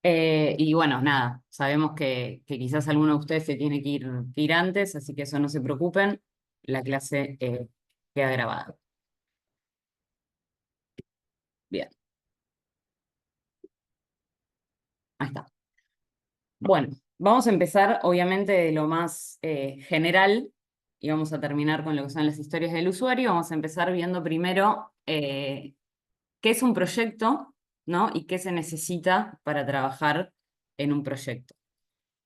Y bueno, nada, sabemos que quizás alguno de ustedes se tiene que ir antes, así que eso no se preocupen, la clase queda grabada. Bien, ahí está. Bueno, vamos a empezar obviamente de lo más general y vamos a terminar con lo que son las historias del usuario. Vamos a empezar viendo primero qué es un proyecto, ¿no? Y qué se necesita para trabajar en un proyecto.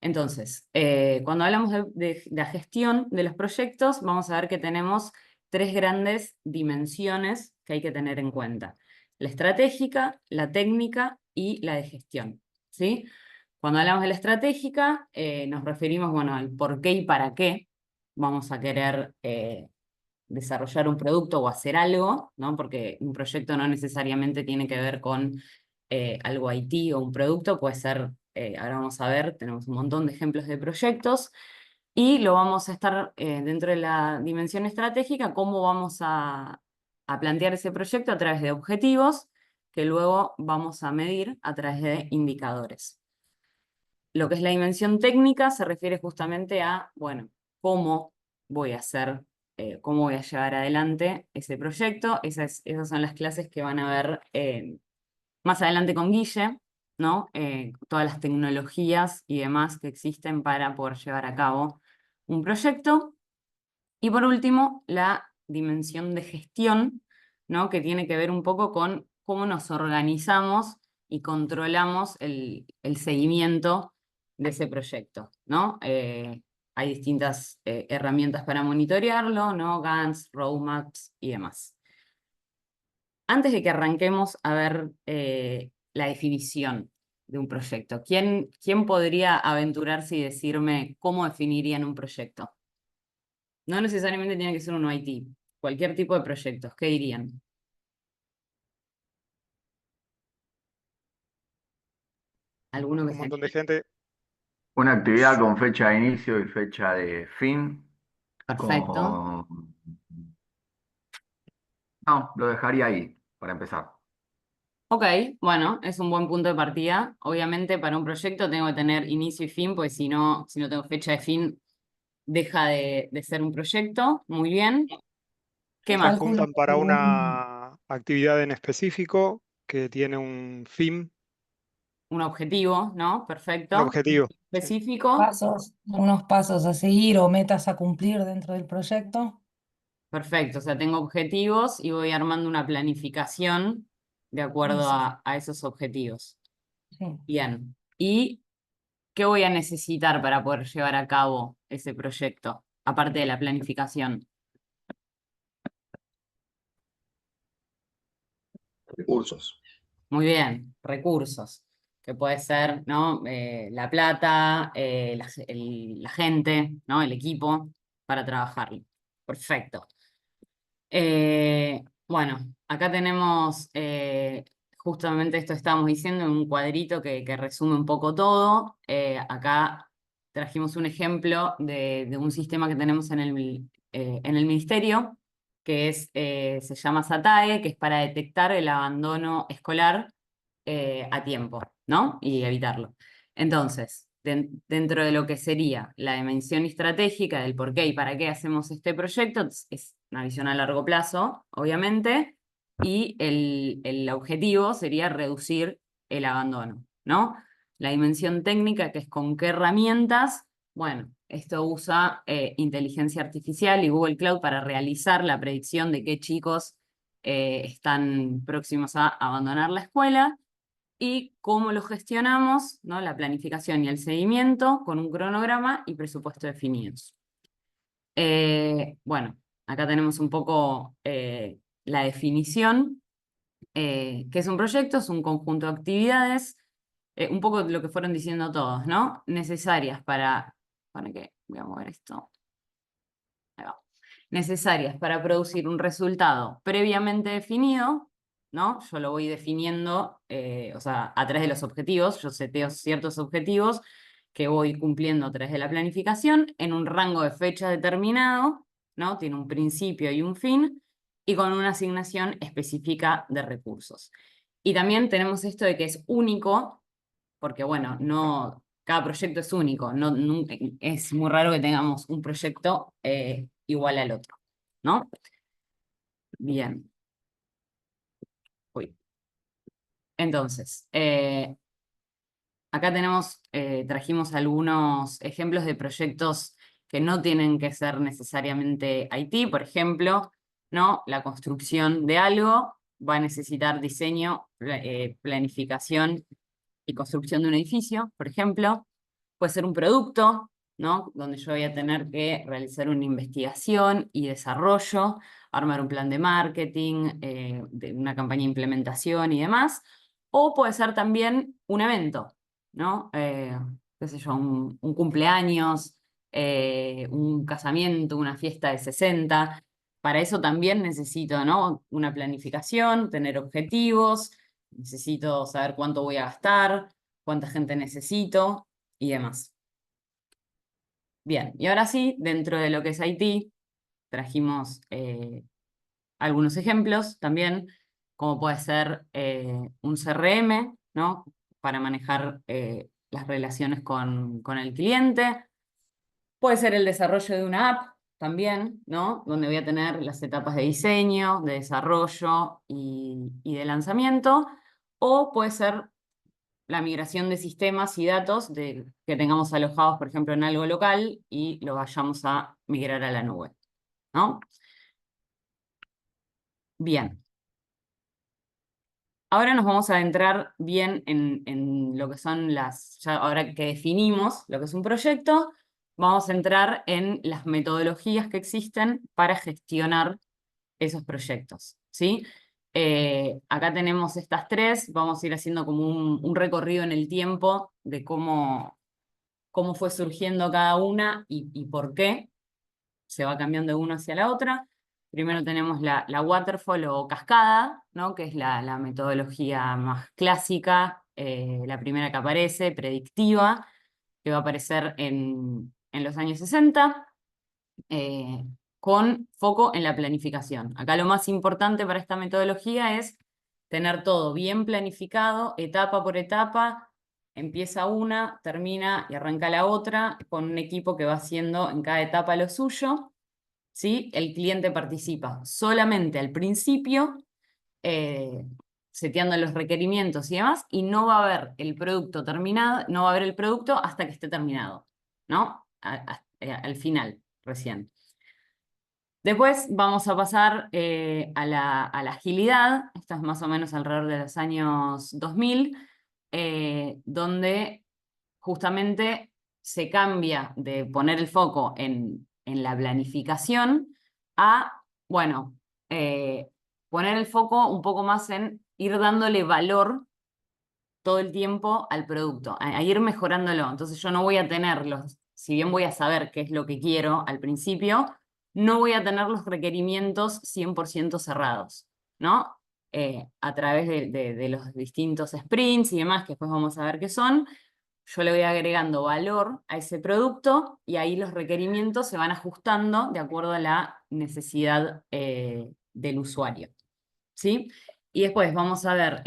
Entonces, cuando hablamos de la gestión de los proyectos, vamos a ver que tenemos tres grandes dimensiones que hay que tener en cuenta: la estratégica, la técnica y la de gestión, ¿sí? Cuando hablamos de la estratégica, nos referimos, bueno, al por qué y para qué vamos a querer desarrollar un producto o hacer algo, ¿no? Porque un proyecto no necesariamente tiene que ver con algo IT o un producto, puede ser, ahora vamos a ver, tenemos un montón de ejemplos de proyectos y lo vamos a estar dentro de la dimensión estratégica, cómo vamos a plantear ese proyecto a través de objetivos que luego vamos a medir a través de indicadores. Lo que es la dimensión técnica se refiere justamente a, bueno, cómo voy a hacer, cómo voy a llevar adelante ese proyecto. Esas son las clases que van a ver más adelante con Guille, ¿no? Todas las tecnologías y demás que existen para poder llevar a cabo un proyecto. Y por último, la dimensión de gestión, ¿no? Que tiene que ver un poco con cómo nos organizamos y controlamos el seguimiento de ese proyecto, ¿no? Hay distintas herramientas para monitorearlo, ¿no? Gantt, roadmaps y demás. Antes de que arranquemos a ver la definición de un proyecto, ¿quién podría aventurarse y decirme cómo definirían un proyecto? No necesariamente tiene que ser un IT, cualquier tipo de proyectos, ¿qué dirían? ¿Alguno que Un se montón de anime? gente. Una actividad con fecha de inicio y fecha de fin. Perfecto. Con... No, lo dejaría ahí para empezar. Ok, bueno, es un buen punto de partida. Obviamente para un proyecto tengo que tener inicio y fin, pues si no tengo fecha de fin, deja de ser un proyecto. Muy bien. ¿Qué Se más? Calculo juntan para que una actividad en específico que tiene un fin, Un objetivo, ¿no? un Perfecto. objetivo. Sí. Específico. unos pasos a seguir o metas a cumplir dentro del proyecto. Perfecto. O sea, tengo objetivos y voy armando una planificación de acuerdo Eso, a esos objetivos. sí. Bien. ¿Y qué voy a necesitar para poder llevar a cabo ese proyecto, aparte de la planificación? Recursos. Muy bien, recursos, que puede ser, ¿no? La plata, la gente, ¿no? El equipo para trabajarlo. Perfecto. Bueno, acá tenemos, justamente esto estábamos diciendo, en un cuadrito que resume un poco todo. Acá trajimos un ejemplo de un sistema que tenemos en el ministerio, que se llama SATAE, que es para detectar el abandono escolar a tiempo, ¿no? Y evitarlo. Entonces, dentro de lo que sería la dimensión estratégica del por qué y para qué hacemos este proyecto, es una visión a largo plazo, obviamente, y el objetivo sería reducir el abandono, ¿no? La dimensión técnica, que es con qué herramientas, bueno, esto usa inteligencia artificial y Google Cloud para realizar la predicción de qué chicos están próximos a abandonar la escuela y cómo lo gestionamos, ¿no? La planificación y el seguimiento con un cronograma y presupuesto definidos. Bueno, acá tenemos un poco la definición. ¿Qué es un proyecto? Es un conjunto de actividades, un poco lo que fueron diciendo todos, ¿no? Necesarias ¿para qué? Voy a mover esto. Ahí va. Necesarias para producir un resultado previamente definido, ¿no? Yo lo voy definiendo, o sea, a través de los objetivos, yo seteo ciertos objetivos que voy cumpliendo a través de la planificación en un rango de fecha determinado, ¿no? Tiene un principio y un fin, y con una asignación específica de recursos. Y también tenemos esto de que es único, porque bueno, cada proyecto es único, es muy raro que tengamos un proyecto igual al otro, ¿no? Bien. Uy. Entonces, acá trajimos algunos ejemplos de proyectos que no tienen que ser necesariamente IT, por ejemplo, ¿no? La construcción de algo va a necesitar diseño, planificación y construcción de un edificio, por ejemplo. Puede ser un producto, ¿no? Donde yo voy a tener que realizar una investigación y desarrollo, armar un plan de marketing, de una campaña de implementación y demás. O puede ser también un evento, ¿no? Qué sé yo, un cumpleaños, un casamiento, una fiesta de 60. Para eso también necesito, ¿no? Una planificación, tener objetivos, necesito saber cuánto voy a gastar, cuánta gente necesito y demás. Bien, y ahora sí, dentro de lo que es IT, trajimos algunos ejemplos también, como puede ser un CRM, ¿no? Para manejar las relaciones con el cliente. Puede ser el desarrollo de una app también, ¿no? Donde voy a tener las etapas de diseño, de desarrollo y de lanzamiento. O puede ser la migración de sistemas y datos que tengamos alojados, por ejemplo, en algo local y lo vayamos a migrar a la nube, ¿no? Bien. Ahora nos vamos a adentrar bien en lo que son ya ahora que definimos lo que es un proyecto, vamos a entrar en las metodologías que existen para gestionar esos proyectos, ¿sí? Acá tenemos estas tres, vamos a ir haciendo como un recorrido en el tiempo de cómo fue surgiendo cada una y por qué se va cambiando de una hacia la otra. Primero tenemos la waterfall o cascada, ¿no? Que es la metodología más clásica, la primera que aparece, predictiva, que va a aparecer en los años 60, con foco en la planificación. Acá lo más importante para esta metodología es tener todo bien planificado, etapa por etapa. Empieza una, termina y arranca la otra, con un equipo que va haciendo en cada etapa lo suyo, ¿sí? El cliente participa solamente al principio, seteando los requerimientos y demás, y no va a haber el producto terminado, no va a haber el producto hasta que esté terminado, ¿no? Al final, recién. Después vamos a pasar a la agilidad, esto es más o menos alrededor de los años 2000, donde justamente se cambia de poner el foco en la planificación a, bueno, poner el foco un poco más en ir dándole valor todo el tiempo al producto, a ir mejorándolo. Entonces yo no voy a tener si bien voy a saber qué es lo que quiero al principio, no voy a tener los requerimientos 100% cerrados, ¿no? A través de los distintos sprints y demás, que después vamos a ver qué son, yo le voy agregando valor a ese producto y ahí los requerimientos se van ajustando de acuerdo a la necesidad del usuario, ¿sí? Y después vamos a ver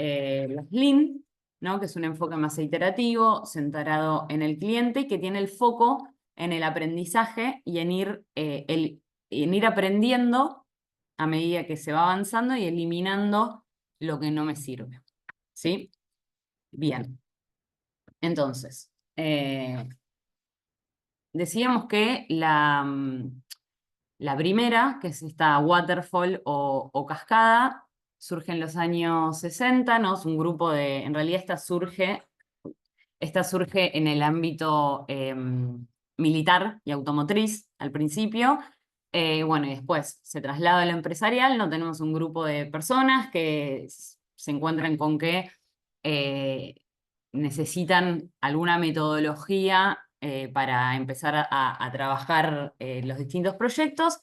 los Lean, ¿no? Que es un enfoque más iterativo, centrado en el cliente y que tiene el foco en el aprendizaje y en ir aprendiendo a medida que se va avanzando y eliminando lo que no me sirve, ¿sí? Bien. Entonces, decíamos que la primera, que es esta waterfall o cascada, surge en los años 60, ¿no? Es un grupo en realidad esta surge en el ámbito militar y automotriz al principio. Bueno, y después se traslada a lo empresarial, no tenemos un grupo de personas que se encuentran con que necesitan alguna metodología para empezar a trabajar los distintos proyectos.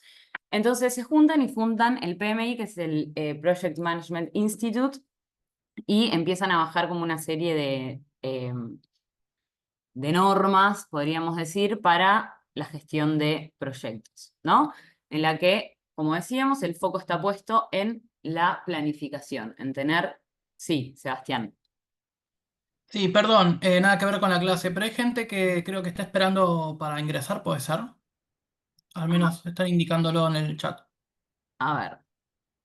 Entonces se juntan y fundan el PMI, que es el Project Management Institute, y empiezan a bajar como una serie de normas, podríamos decir, para la gestión de proyectos, ¿no? En la que, como decíamos, el foco está puesto en la planificación, en tener, sí, Sebastián. Sí, perdón, nada que ver con la clase, pero hay gente que creo que está esperando para ingresar, ¿puede ser? Al menos están indicándolo en el chat. A ver,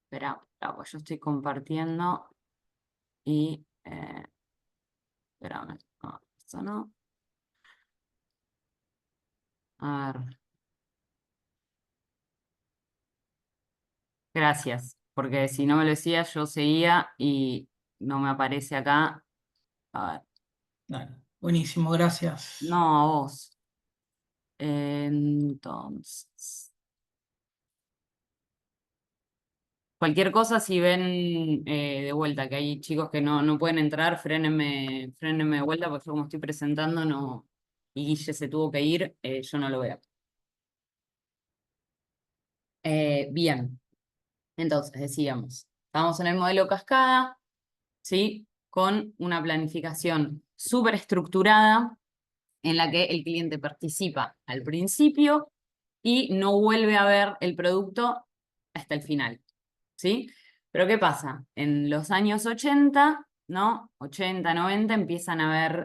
espera, pues yo estoy compartiendo y... espérame, no, esto no. A ver, gracias, porque si no me lo decía yo seguía y no me aparece acá. A ver, Dale, buenísimo, gracias. no, a vos. Entonces, cualquier cosa, si ven de vuelta que hay chicos que no pueden entrar, frénenme de vuelta, porque yo como estoy presentando no, y Guille se tuvo que ir, yo no lo veo. Bien, entonces decíamos, estamos en el modelo cascada, ¿sí? Con una planificación súper estructurada en la que el cliente participa al principio y no vuelve a ver el producto hasta el final, ¿sí? Pero ¿qué pasa? En los años 80, ¿no? 80, 90 empiezan a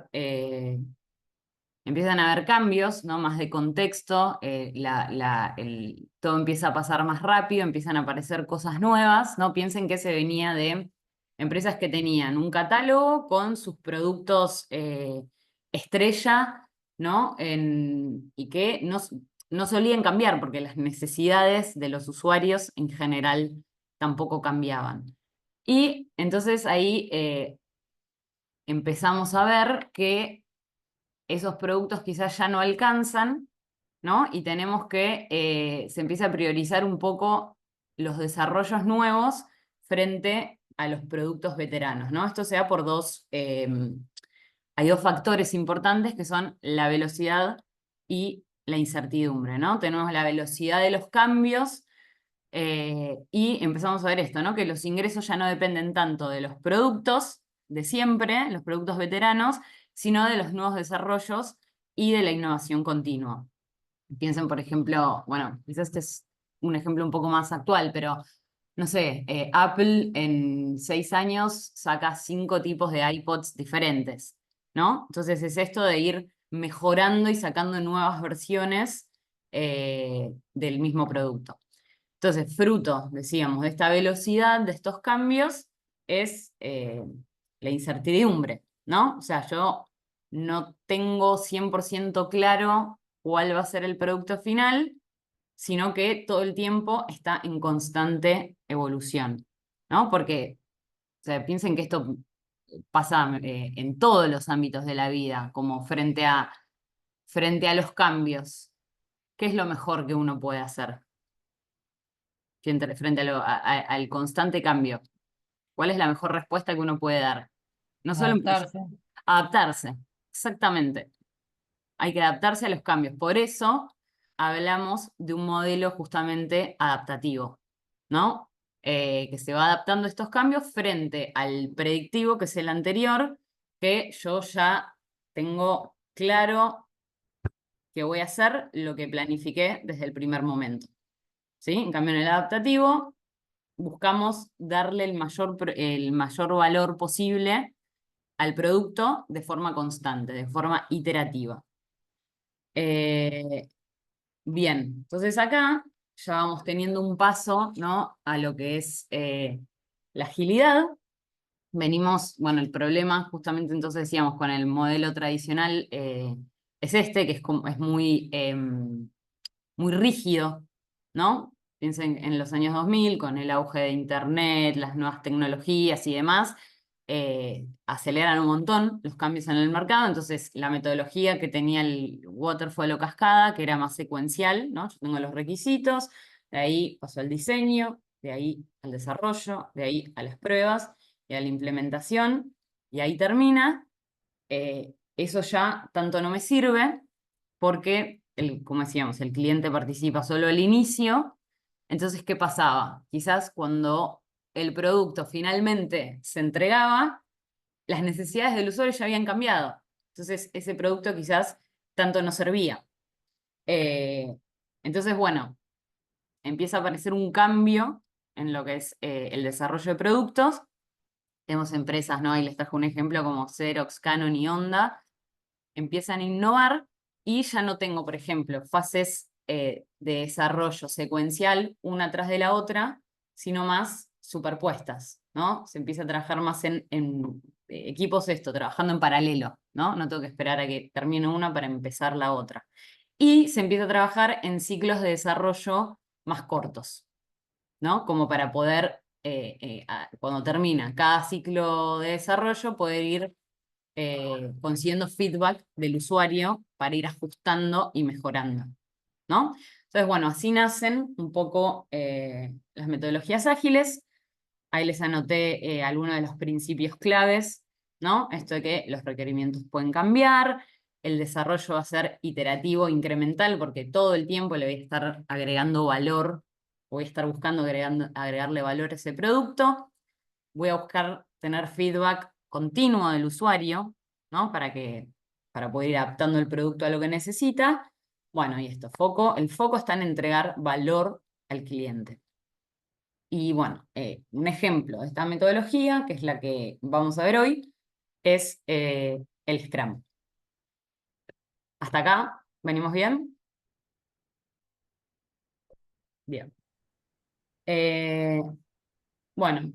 haber cambios, ¿no? Más de contexto, todo empieza a pasar más rápido, empiezan a aparecer cosas nuevas, ¿no? Piensen que se venía de empresas que tenían un catálogo con sus productos estrella, ¿no? Y que no solían cambiar porque las necesidades de los usuarios en general tampoco cambiaban. Y entonces ahí empezamos a ver que esos productos quizás ya no alcanzan, ¿no? Y tenemos que, se empieza a priorizar un poco los desarrollos nuevos frente a los productos veteranos, ¿no? Esto se da por hay dos factores importantes que son la velocidad y la incertidumbre, ¿no? Tenemos la velocidad de los cambios y empezamos a ver esto, ¿no? Que los ingresos ya no dependen tanto de los productos de siempre, los productos veteranos, sino de los nuevos desarrollos y de la innovación continua. Piensen, por ejemplo, bueno, quizás este es un ejemplo un poco más actual, pero no sé, Apple en 6 años saca 5 tipos de iPods diferentes, ¿no? Entonces es esto de ir mejorando y sacando nuevas versiones del mismo producto. Entonces, fruto, decíamos, de esta velocidad, de estos cambios, es la incertidumbre, ¿no? O sea, yo no tengo 100% claro cuál va a ser el producto final, sino que todo el tiempo está en constante evolución, ¿no? Porque, o sea, piensen que esto pasa en todos los ámbitos de la vida, como frente a los cambios. ¿Qué es lo mejor que uno puede hacer frente al constante cambio? ¿Cuál es la mejor respuesta que uno puede dar? No solo Adaptarse. adaptarse, exactamente. Hay que adaptarse a los cambios. Por eso hablamos de un modelo justamente adaptativo, ¿no? Que se va adaptando a estos cambios frente al predictivo, que es el anterior, que yo ya tengo claro que voy a hacer lo que planifiqué desde el primer momento, ¿sí? En cambio, en el adaptativo buscamos darle el mayor valor posible al producto de forma constante, de forma iterativa. Bien, entonces acá ya vamos teniendo un paso, ¿no? A lo que es la agilidad. Venimos, bueno, el problema justamente entonces decíamos con el modelo tradicional es este, que es muy rígido, ¿no? Piensen en los años 2000, con el auge de Internet, las nuevas tecnologías y demás, aceleran un montón los cambios en el mercado, entonces la metodología que tenía el waterfall o cascada, que era más secuencial, ¿no? Yo tengo los requisitos, de ahí paso al diseño, de ahí al desarrollo, de ahí a las pruebas y a la implementación, y ahí termina. Eso ya tanto no me sirve porque, como decíamos, el cliente participa solo al inicio. Entonces, ¿qué pasaba? Quizás cuando el producto finalmente se entregaba, las necesidades del usuario ya habían cambiado. Entonces, ese producto quizás tanto no servía. Eh, entonces, bueno, empieza a aparecer un cambio en lo que es el desarrollo de productos Tenemos empresas, ¿no? Ahí les trajo un ejemplo como Xerox, Canon y Honda. Empiezan a innovar y ya no tengo, por ejemplo, fases de desarrollo secuencial una tras de la otra, sino más superpuestas, ¿no? Se empieza a trabajar más en equipos trabajando en paralelo, ¿no? No tengo que esperar a que termine una para empezar la otra. Y se empieza a trabajar en ciclos de desarrollo más cortos, ¿no? Como para poder, cuando termina cada ciclo de desarrollo, poder ir consiguiendo feedback del usuario para ir ajustando y mejorando, ¿no? Entonces, bueno, así nacen un poco las metodologías ágiles. Ahí les anoté algunos de los principios claves, ¿no? Esto de que los requerimientos pueden cambiar, el desarrollo va a ser iterativo, incremental, porque todo el tiempo le voy a estar agregando valor, voy a estar buscando agregarle valor a ese producto, voy a buscar tener feedback continuo del usuario, ¿no? Para poder ir adaptando el producto a lo que necesita. Bueno, y el foco está en entregar valor al cliente. Y bueno, un ejemplo de esta metodología, que es la que vamos a ver hoy, es el Scrum. ¿Hasta acá? ¿Venimos bien? Bien. Bueno,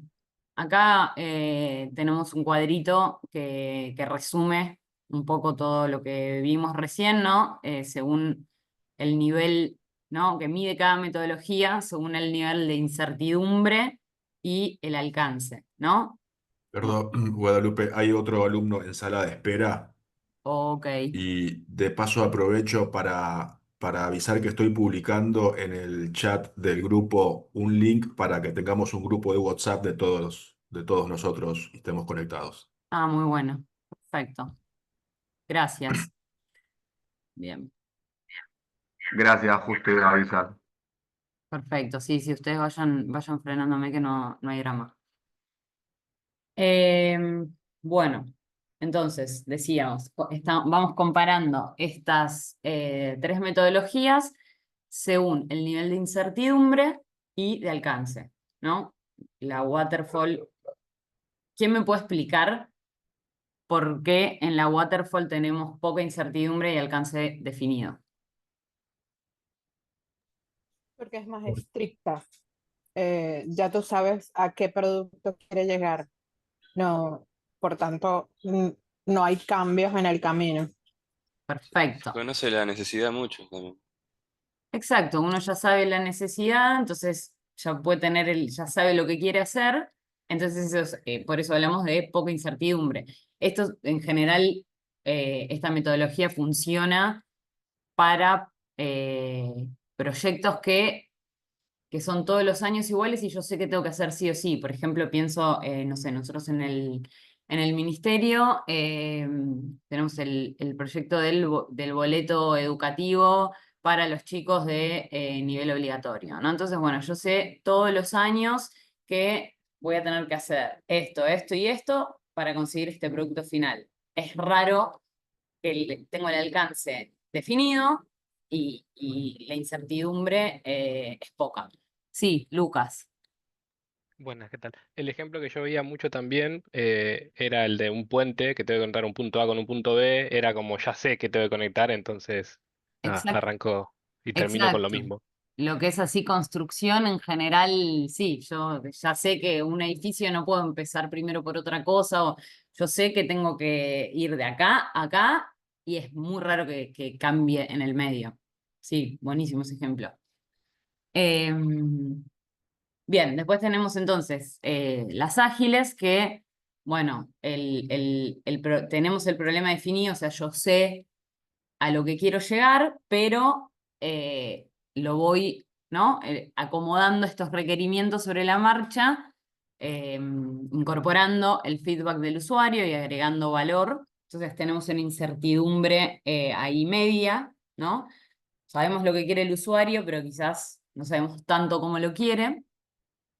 acá tenemos un cuadrito que resume un poco todo lo que vimos recién, ¿no? Según el nivel, ¿no? Que mide cada metodología, según el nivel de incertidumbre y el alcance, ¿no? Perdón, Guadalupe, hay otro alumno en sala de espera Ok. y de paso aprovecho para avisar que estoy publicando en el chat del grupo un link para que tengamos un grupo de WhatsApp de todos nosotros y estemos conectados. Ah, muy bueno. Perfecto. Gracias. Bien. Gracias, justo iba a avisar. Perfecto. Sí, sí, ustedes vayan frenándome que no hay drama. Bueno, entonces, decíamos, vamos comparando estas tres metodologías según el nivel de incertidumbre y de alcance, ¿no? La waterfall, ¿quién me puede explicar por qué en la waterfall tenemos poca incertidumbre y alcance definido? Porque es más estricta. Ya tú sabes a qué producto quiere llegar. No, por tanto, no hay cambios en el camino. Perfecto. Conoce la necesidad mucho también. Exacto, uno ya sabe la necesidad, entonces ya puede ya sabe lo que quiere hacer, entonces por eso hablamos de poca incertidumbre. Esto en general, esta metodología funciona para proyectos que son todos los años iguales y yo sé que tengo que hacer sí o sí. Por ejemplo, pienso, no sé, nosotros en el ministerio tenemos el proyecto del boleto educativo para los chicos de nivel obligatorio, ¿no? Entonces, bueno, yo sé todos los años que voy a tener que hacer esto, esto y esto para conseguir este producto final. Es raro que tengo el alcance definido y la incertidumbre es poca. Sí, Lucas. Buenas, ¿qué tal? El ejemplo que yo veía mucho también era el de un puente que tengo que conectar un punto A con un punto B. Era como ya sé que tengo que conectar, entonces nada, arranco y termino con lo Exacto. mismo. Lo que es así construcción en general, sí, yo ya sé que un edificio no puedo empezar primero por otra cosa, o yo sé que tengo que ir de acá a acá y es muy raro que cambie en el medio. Sí, buenísimo ese ejemplo. Bien, después tenemos entonces las ágiles que, bueno, tenemos el problema definido, o sea, yo sé a lo que quiero llegar, pero lo voy, ¿no? Acomodando estos requerimientos sobre la marcha, incorporando el feedback del usuario y agregando valor. Entonces tenemos una incertidumbre ahí media, ¿no? Sabemos lo que quiere el usuario, pero quizás no sabemos tanto cómo lo quiere.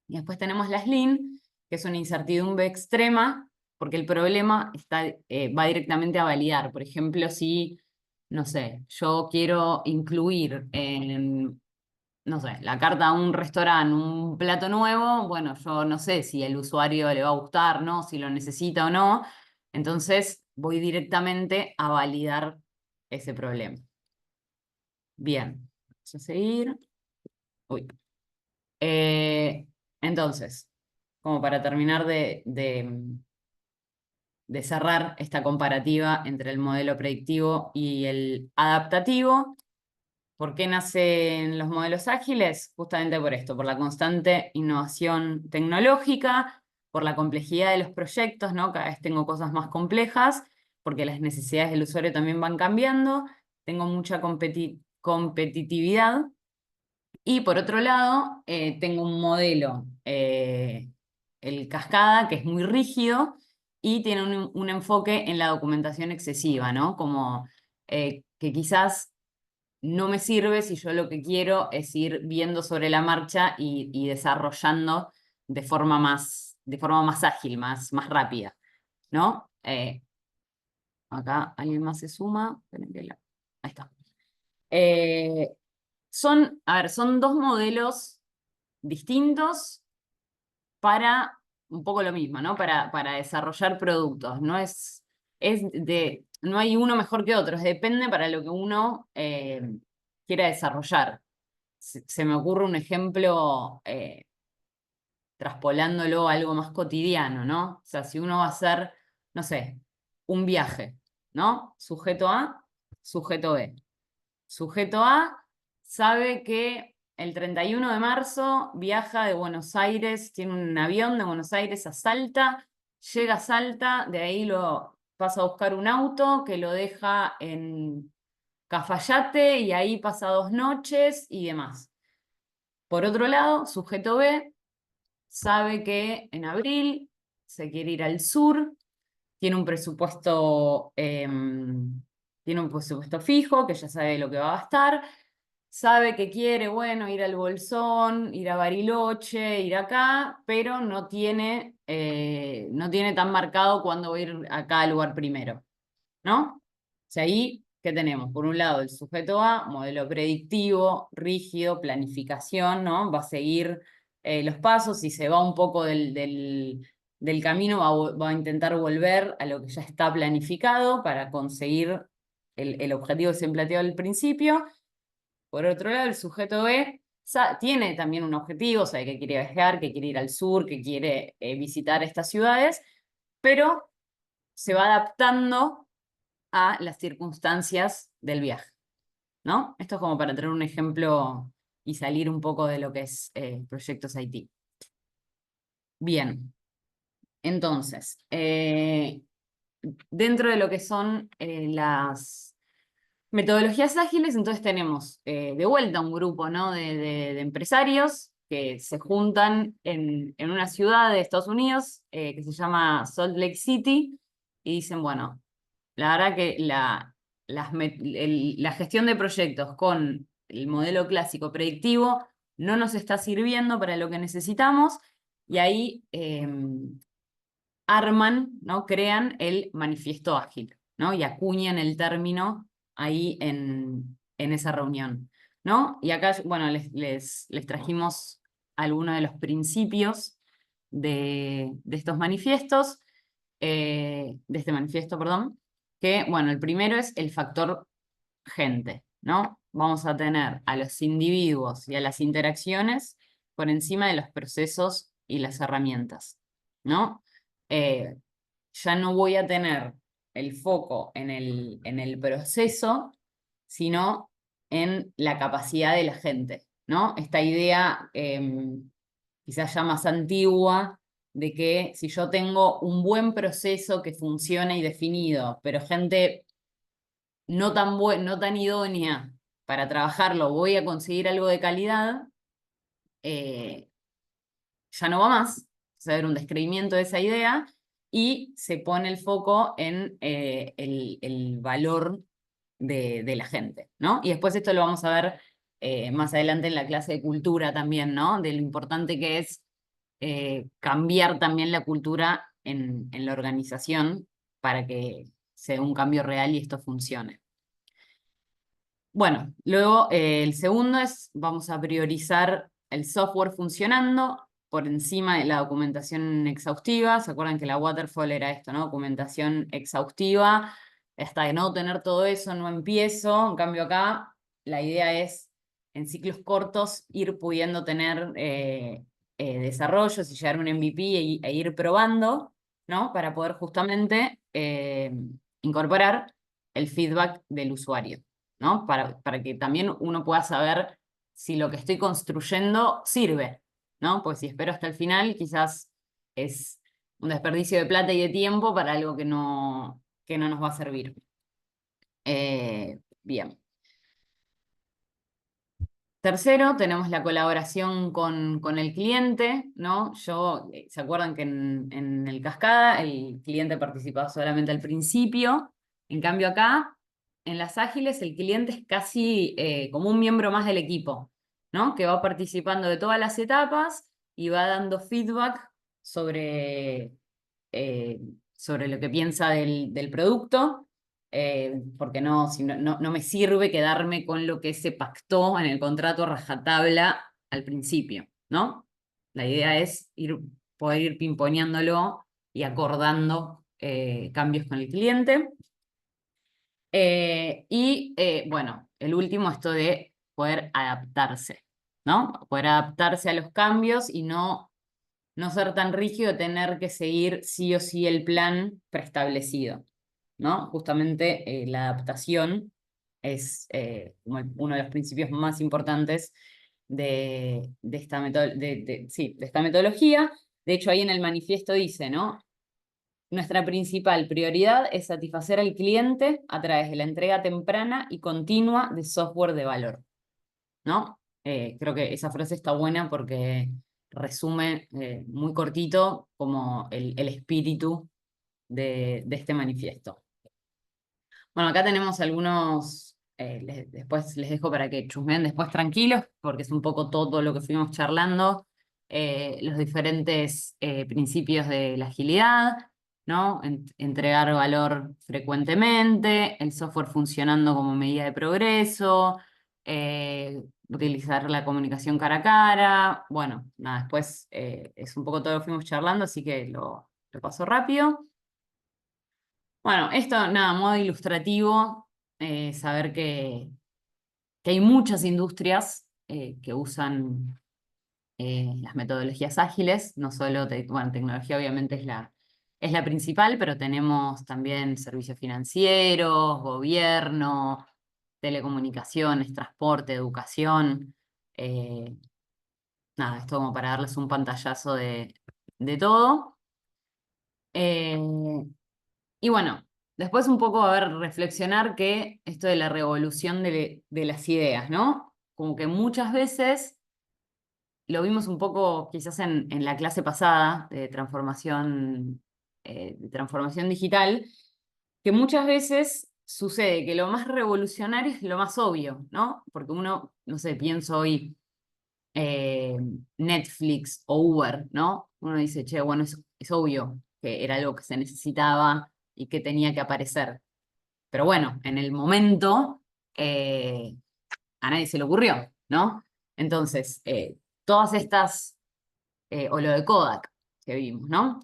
Y después tenemos las Lean, que es una incertidumbre extrema, porque el problema va directamente a validar. Por ejemplo, si, no sé, yo quiero incluir no sé, la carta a un restaurante, un plato nuevo, bueno, yo no sé si el usuario le va a gustar, ¿no? Si lo necesita o no. Entonces voy directamente a validar ese problema. Bien, vamos a seguir. Uy. Entonces, como para terminar de cerrar esta comparativa entre el modelo predictivo y el adaptativo. ¿Por qué nacen los modelos ágiles? Justamente por esto, por la constante innovación tecnológica, por la complejidad de los proyectos, ¿no? Cada vez tengo cosas más complejas, porque las necesidades del usuario también van cambiando, tengo mucha competitividad, y por otro lado, tengo un modelo, el Cascada, que es muy rígido y tiene un enfoque en la documentación excesiva, ¿no? Como que quizás no me sirve si yo lo que quiero es ir viendo sobre la marcha y desarrollando de forma más ágil, más rápida, ¿no? Acá alguien más se suma. Esperen que ahí está. A ver, son dos modelos distintos para un poco lo mismo, ¿no? Para desarrollar productos. No hay uno mejor que otro, depende para lo que uno quiera desarrollar. Se me ocurre un ejemplo traspolándolo a algo más cotidiano, ¿no? O sea, si uno va a hacer, no sé, un viaje, ¿no? Sujeto A, sujeto B. Sujeto A sabe que el 31 de marzo viaja de Buenos Aires, tiene un avión de Buenos Aires a Salta, llega a Salta, de ahí lo pasa a buscar un auto que lo deja en Cafayate y ahí pasa 2 noches y demás. Por otro lado, sujeto B sabe que en abril se quiere ir al sur, tiene un presupuesto, fijo, que ya sabe lo que va a gastar, sabe que quiere, bueno, ir al Bolsón, ir a Bariloche, ir acá, pero no tiene tan marcado cuándo va a ir a cada lugar primero, ¿no? O sea, ahí, ¿qué tenemos? Por un lado, el sujeto A, modelo predictivo, rígido, planificación, ¿no? Va a seguir los pasos y se va un poco del camino, va a intentar volver a lo que ya está planificado para conseguir el objetivo que se planteó al principio. Por otro lado, el sujeto B tiene también un objetivo, sabe que quiere viajar, que quiere ir al sur, que quiere visitar estas ciudades, pero se va adaptando a las circunstancias del viaje, ¿no? Esto es como para tener un ejemplo y salir un poco de lo que es proyectos IT. Bien, entonces, dentro de lo que son las metodologías ágiles, entonces tenemos de vuelta un grupo, ¿no? de empresarios que se juntan en una ciudad de Estados Unidos que se llama Salt Lake City y dicen, bueno, la verdad que la gestión de proyectos con el modelo clásico predictivo no nos está sirviendo para lo que necesitamos y ahí arman, ¿no? Crean el manifiesto ágil, ¿no? Y acuñan el término ahí en esa reunión, ¿no? Y acá, bueno, les trajimos algunos de los principios de estos manifiestos, de este manifiesto, perdón, que, bueno, el primero es el factor gente, ¿no? Vamos a tener a los individuos y a las interacciones por encima de los procesos y las herramientas, ¿no? Eh, ya no voy a tener el foco en el proceso, sino en la capacidad de la gente, ¿no? Esta idea quizás ya más antigua de que si yo tengo un buen proceso que funcione y definido, pero gente no tan idónea para trabajarlo, voy a conseguir algo de calidad, ya no va más. Va a haber un descreimiento de esa idea y se pone el foco en el valor de la gente, ¿no? Y después esto lo vamos a ver más adelante en la clase de cultura también, ¿no? De lo importante que es cambiar también la cultura en la organización para que sea un cambio real y esto funcione. Bueno, luego el segundo es, vamos a priorizar el software funcionando por encima de la documentación exhaustiva. ¿Se acuerdan que la waterfall era esto, ¿no? Documentación exhaustiva. Hasta de no tener todo eso, no empiezo. En cambio acá, la idea es, en ciclos cortos, ir pudiendo tener desarrollos y llegar a un MVP e ir probando, ¿no? Para poder justamente incorporar el feedback del usuario, ¿no? Para que también uno pueda saber si lo que estoy construyendo sirve, ¿no? Pues si espero hasta el final, quizás es un desperdicio de plata y de tiempo para algo que no nos va a servir. Bien. Tercero, tenemos la colaboración con el cliente, ¿no? ¿Se acuerdan que en el Cascada el cliente participaba solamente al principio? En cambio acá, en las ágiles, el cliente es casi como un miembro más del equipo, ¿no? Que va participando de todas las etapas y va dando feedback sobre, sobre lo que piensa del producto. Porque si no me sirve quedarme con lo que se pactó en el contrato a rajatabla al principio, ¿no? La idea es poder ir pimponeándolo y acordando cambios con el cliente. Bueno, el último, esto de poder adaptarse, ¿no? Poder adaptarse a los cambios y no ser tan rígido, tener que seguir sí o sí el plan preestablecido, ¿no? Justamente la adaptación es como uno de los principios más importantes de esta de esta metodología. De hecho, ahí en el manifiesto dice, ¿no? Nuestra principal prioridad es satisfacer al cliente a través de la entrega temprana y continua de software de valor, ¿no? Creo que esa frase está buena porque resume muy cortito como el espíritu de este manifiesto. Bueno, acá tenemos algunos, después les dejo para que chusmeen después tranquilos, porque es un poco todo lo que fuimos charlando, los diferentes principios de la agilidad, ¿no? Entregar valor frecuentemente, el software funcionando como medida de progreso, utilizar la comunicación cara a cara. Bueno, nada, después es un poco todo lo que fuimos charlando, así que lo paso rápido. Bueno, esto, nada, modo ilustrativo, saber que hay muchas industrias que usan las metodologías ágiles, no solo, bueno, tecnología obviamente es la principal, pero tenemos también servicios financieros, gobierno, telecomunicaciones, transporte, educación. Nada, esto como para darles un pantallazo de todo. Y bueno, después un poco, a ver, reflexionar que esto de la revolución de las ideas, ¿no? Como que muchas veces lo vimos un poco quizás en la clase pasada de transformación digital, que muchas veces sucede que lo más revolucionario es lo más obvio, ¿no? Porque uno, no sé, pienso hoy Netflix o Uber, ¿no? Uno dice, che, bueno, es obvio que era algo que se necesitaba y que tenía que aparecer. Pero bueno, en el momento a nadie se le ocurrió, ¿no? Entonces, todas estas, o lo de Kodak que vimos, ¿no?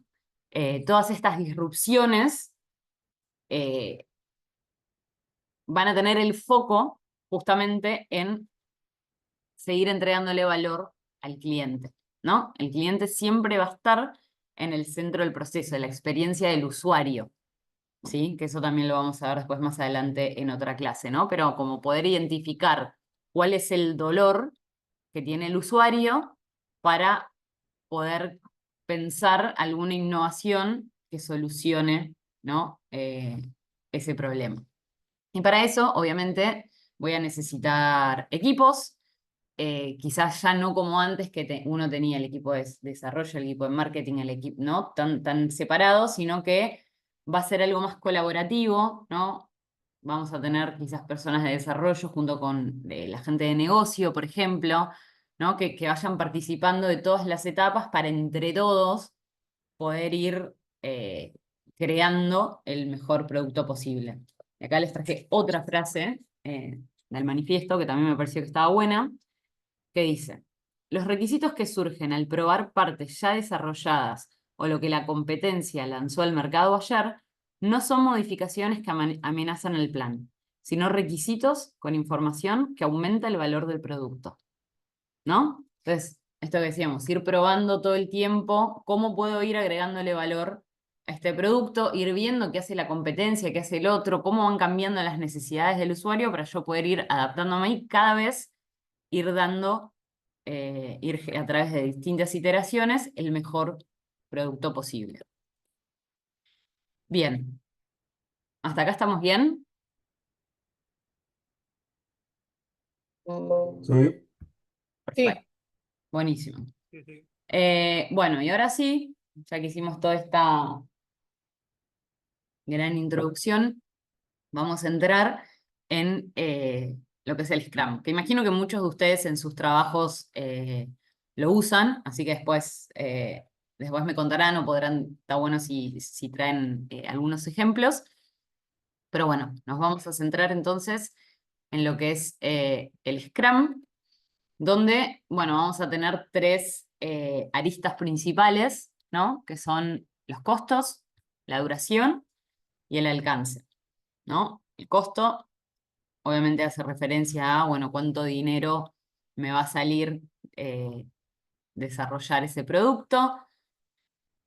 Todas estas disrupciones van a tener el foco justamente en seguir entregándole valor al cliente, ¿no? El cliente siempre va a estar en el centro del proceso, de la experiencia del usuario, ¿sí? Que eso también lo vamos a ver después más adelante en otra clase, ¿no? Pero como poder identificar cuál es el dolor que tiene el usuario para poder pensar alguna innovación que solucione, ¿no? Ese problema. Y para eso, obviamente, voy a necesitar equipos, quizás ya no como antes que uno tenía el equipo de desarrollo, el equipo de marketing, el equipo, ¿no? Tan separados, sino que va a ser algo más colaborativo, ¿no? Vamos a tener quizás personas de desarrollo junto con la gente de negocio, por ejemplo, ¿no? Que vayan participando de todas las etapas para entre todos poder ir creando el mejor producto posible. Y acá les traje otra frase del manifiesto, que también me pareció que estaba buena, que dice: los requisitos que surgen al probar partes ya desarrolladas o lo que la competencia lanzó al mercado ayer no son modificaciones que amenazan el plan, sino requisitos con información que aumenta el valor del producto, ¿no? Entonces, esto que decíamos, ir probando todo el tiempo cómo puedo ir agregándole valor a este producto, ir viendo qué hace la competencia, qué hace el otro, cómo van cambiando las necesidades del usuario para yo poder ir adaptándome y cada vez ir dando, ir a través de distintas iteraciones, el mejor producto posible. Bien. ¿Hasta acá estamos bien? Sí. Perfecto. Buenísimo. Bueno, y ahora sí, ya que hicimos toda esta gran introducción, vamos a entrar en lo que es el Scrum, que imagino que muchos de ustedes en sus trabajos lo usan, así que después me contarán o podrán, está bueno si traen algunos ejemplos. Pero bueno, nos vamos a centrar entonces en lo que es el Scrum, donde, bueno, vamos a tener tres aristas principales, ¿no? Que son los costos, la duración y el alcance, ¿no? El costo, obviamente, hace referencia a, bueno, cuánto dinero me va a salir desarrollar ese producto.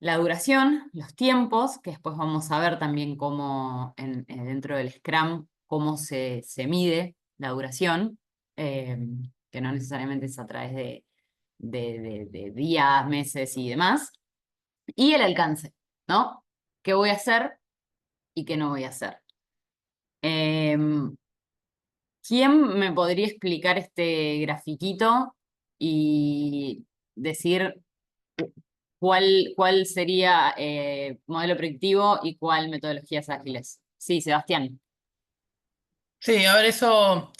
La duración, los tiempos, que después vamos a ver también cómo dentro del Scrum, cómo se mide la duración, que no necesariamente es a través de días, meses y demás. Y el alcance, ¿no? ¿Qué voy a hacer y qué no voy a hacer? ¿Quién me podría explicar este grafiquito y decir cuál sería modelo predictivo y cuál metodologías ágiles? Sí, Sebastián. Sí, a ver, eso,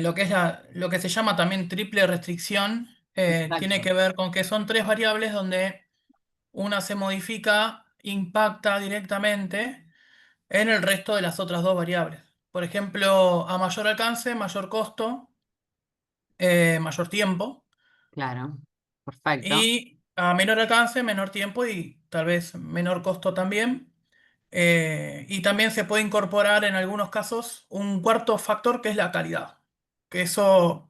lo que es lo que se llama también triple restricción, tiene Exacto. que ver con que son tres variables donde una se modifica, impacta directamente en el resto de las otras dos variables. Por ejemplo, a mayor alcance, mayor costo, mayor tiempo, Claro, perfecto. y a menor alcance, menor tiempo y tal vez menor costo también. Y también se puede incorporar en algunos casos un cuarto factor que es la calidad. Que eso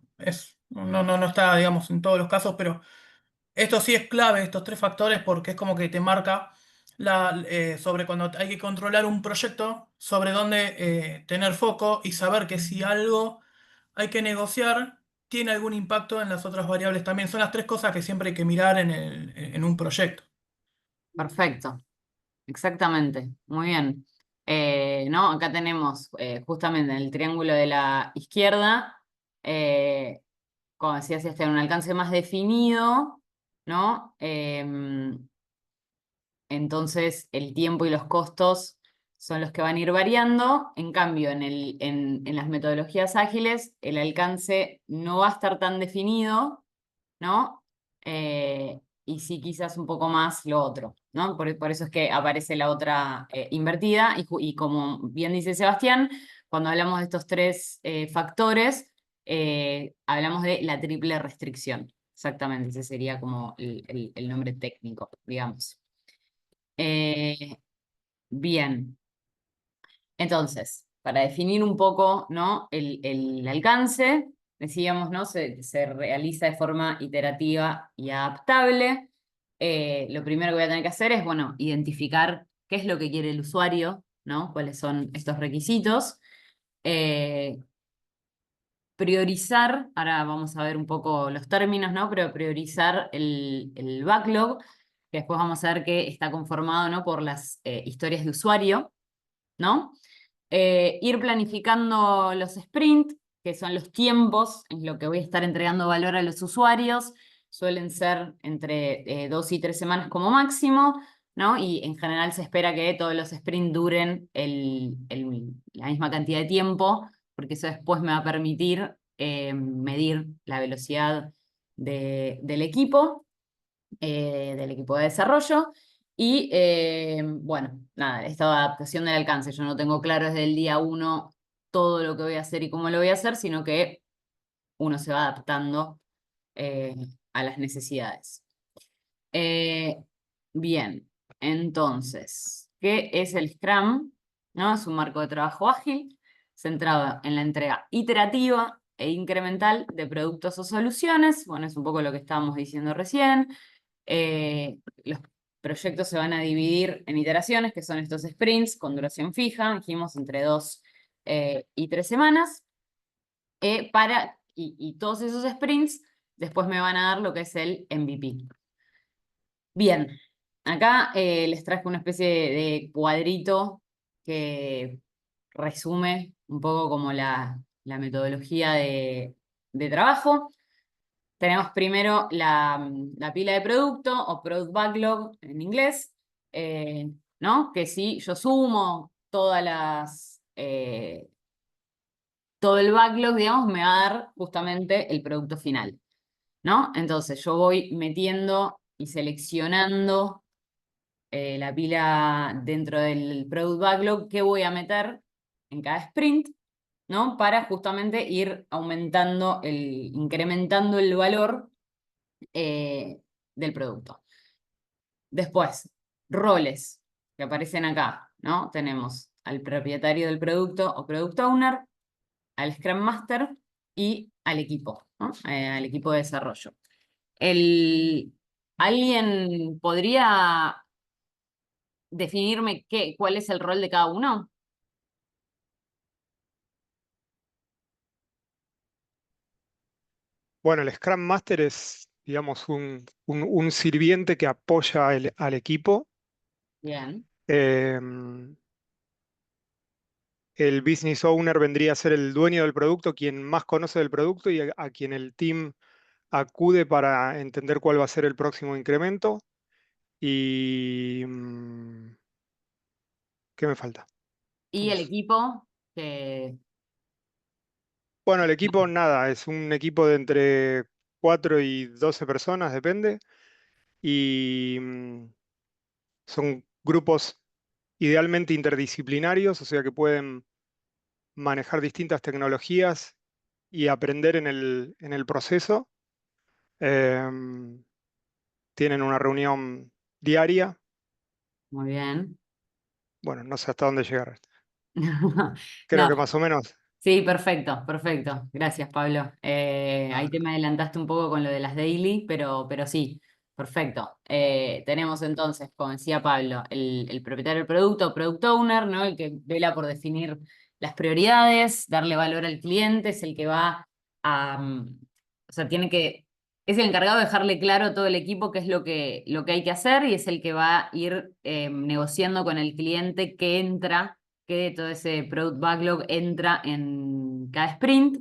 no está, digamos, en todos los casos, pero esto sí es clave, estos tres factores, porque es como que te marca sobre cuando hay que controlar un proyecto, sobre dónde tener foco y saber que si algo hay que negociar, tiene algún impacto en las otras variables también. Son las tres cosas que siempre hay que mirar en un proyecto. Perfecto. Exactamente. Muy bien. ¿No? Acá tenemos justamente en el triángulo de la izquierda, como decía, si está en un alcance más definido, ¿no? Entonces el tiempo y los costos son los que van a ir variando. En cambio, en las metodologías ágiles, el alcance no va a estar tan definido, ¿no? Y sí quizás un poco más lo otro, ¿no? Por eso es que aparece la otra invertida y como bien dice Sebastián, cuando hablamos de estos tres factores, hablamos de la triple restricción. Exactamente, ese sería como el nombre técnico, digamos. Bien, entonces, para definir un poco, ¿no? el alcance, decíamos, ¿no? Se realiza de forma iterativa y adaptable. Lo primero que voy a tener que hacer es, bueno, identificar qué es lo que quiere el usuario, ¿no? Cuáles son estos requisitos. Priorizar, ahora vamos a ver un poco los términos, ¿no? Pero priorizar el backlog, que después vamos a ver que está conformado, ¿no? Por las historias de usuario, ¿no? Ir planificando los sprints, que son los tiempos en lo que voy a estar entregando valor a los usuarios. Suelen ser entre 2 y 3 semanas como máximo, ¿no? Y en general se espera que todos los sprints duren la misma cantidad de tiempo, porque eso después me va a permitir medir la velocidad del equipo de desarrollo. Y bueno, nada, esta adaptación del alcance, yo no tengo claro desde el día 1 todo lo que voy a hacer y cómo lo voy a hacer, sino que uno se va adaptando a las necesidades. Bien, entonces, ¿qué es el Scrum? ¿No? Es un marco de trabajo ágil, centrado en la entrega iterativa e incremental de productos o soluciones. Bueno, es un poco lo que estábamos diciendo recién. Los proyectos se van a dividir en iteraciones, que son estos sprints con duración fija, dijimos entre 2 y 3 semanas. Y todos esos sprints después me van a dar lo que es el MVP. Bien, acá les traje una especie de cuadrito que resume un poco como la metodología de trabajo. Tenemos primero la pila de producto o product backlog en inglés, ¿no? Que si yo sumo todo el backlog, digamos, me va a dar justamente el producto final, ¿no? Entonces yo voy metiendo y seleccionando la pila dentro del product backlog que voy a meter en cada sprint, ¿no? Para justamente ir incrementando el valor del producto. Después, roles que aparecen acá, ¿no? Tenemos al propietario del producto o product owner, al Scrum Master y al equipo, ¿no? Al equipo de desarrollo. ¿Alguien podría definirme cuál es el rol de cada uno? Bueno, el Scrum Master es, digamos, un sirviente que apoya al equipo. Bien. Em, el Business Owner vendría a ser el dueño del producto, quien más conoce del producto y a quien el team acude para entender cuál va a ser el próximo incremento. Y ¿qué me falta? Y el Estamos- equipo, que... Bueno, el equipo, nada, es un equipo de entre 4 y 12 personas, depende. Y son grupos idealmente interdisciplinarios, o sea que pueden manejar distintas tecnologías y aprender en el proceso. Em, Tienen una reunión diaria. Muy bien. Bueno, no sé hasta dónde llegar. Creo No, que más o menos. sí, perfecto, perfecto. Gracias, Pablo. Ahí Nada. te me adelantaste un poco con lo de las daily, pero sí, perfecto. Tenemos entonces, como decía Pablo, el propietario del producto, product owner, ¿no? El que vela por definir las prioridades, darle valor al cliente, es el que va a, o sea, es el encargado de dejarle claro a todo el equipo qué es lo que hay que hacer y es el que va a ir negociando con el cliente que entra, que de todo ese product backlog entra en cada sprint.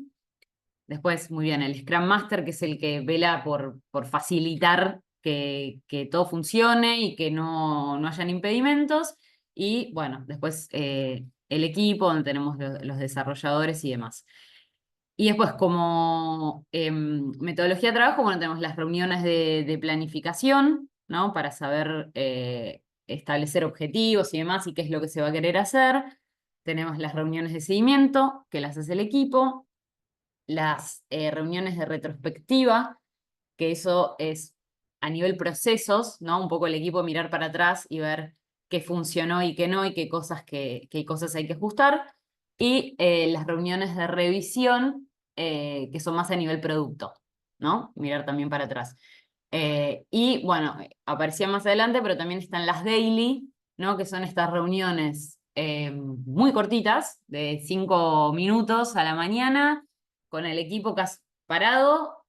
Después, muy bien, el Scrum Master, que es el que vela por facilitar que todo funcione y que no hayan impedimentos. Y bueno, después el equipo, donde tenemos los desarrolladores y demás. Y después, como metodología de trabajo, bueno, tenemos las reuniones de planificación, ¿no? Para saber establecer objetivos y demás y qué es lo que se va a querer hacer. Tenemos las reuniones de seguimiento, que las hace el equipo. Las reuniones de retrospectiva, que eso es a nivel procesos, ¿no? Un poco el equipo mirar para atrás y ver qué funcionó y qué no, y qué cosas hay que ajustar. Y las reuniones de revisión, que son más a nivel producto, ¿no? Mirar también para atrás. Y bueno, aparecía más adelante, pero también están las daily, ¿no? Que son estas reuniones muy cortitas, de 5 minutos a la mañana, con el equipo parado,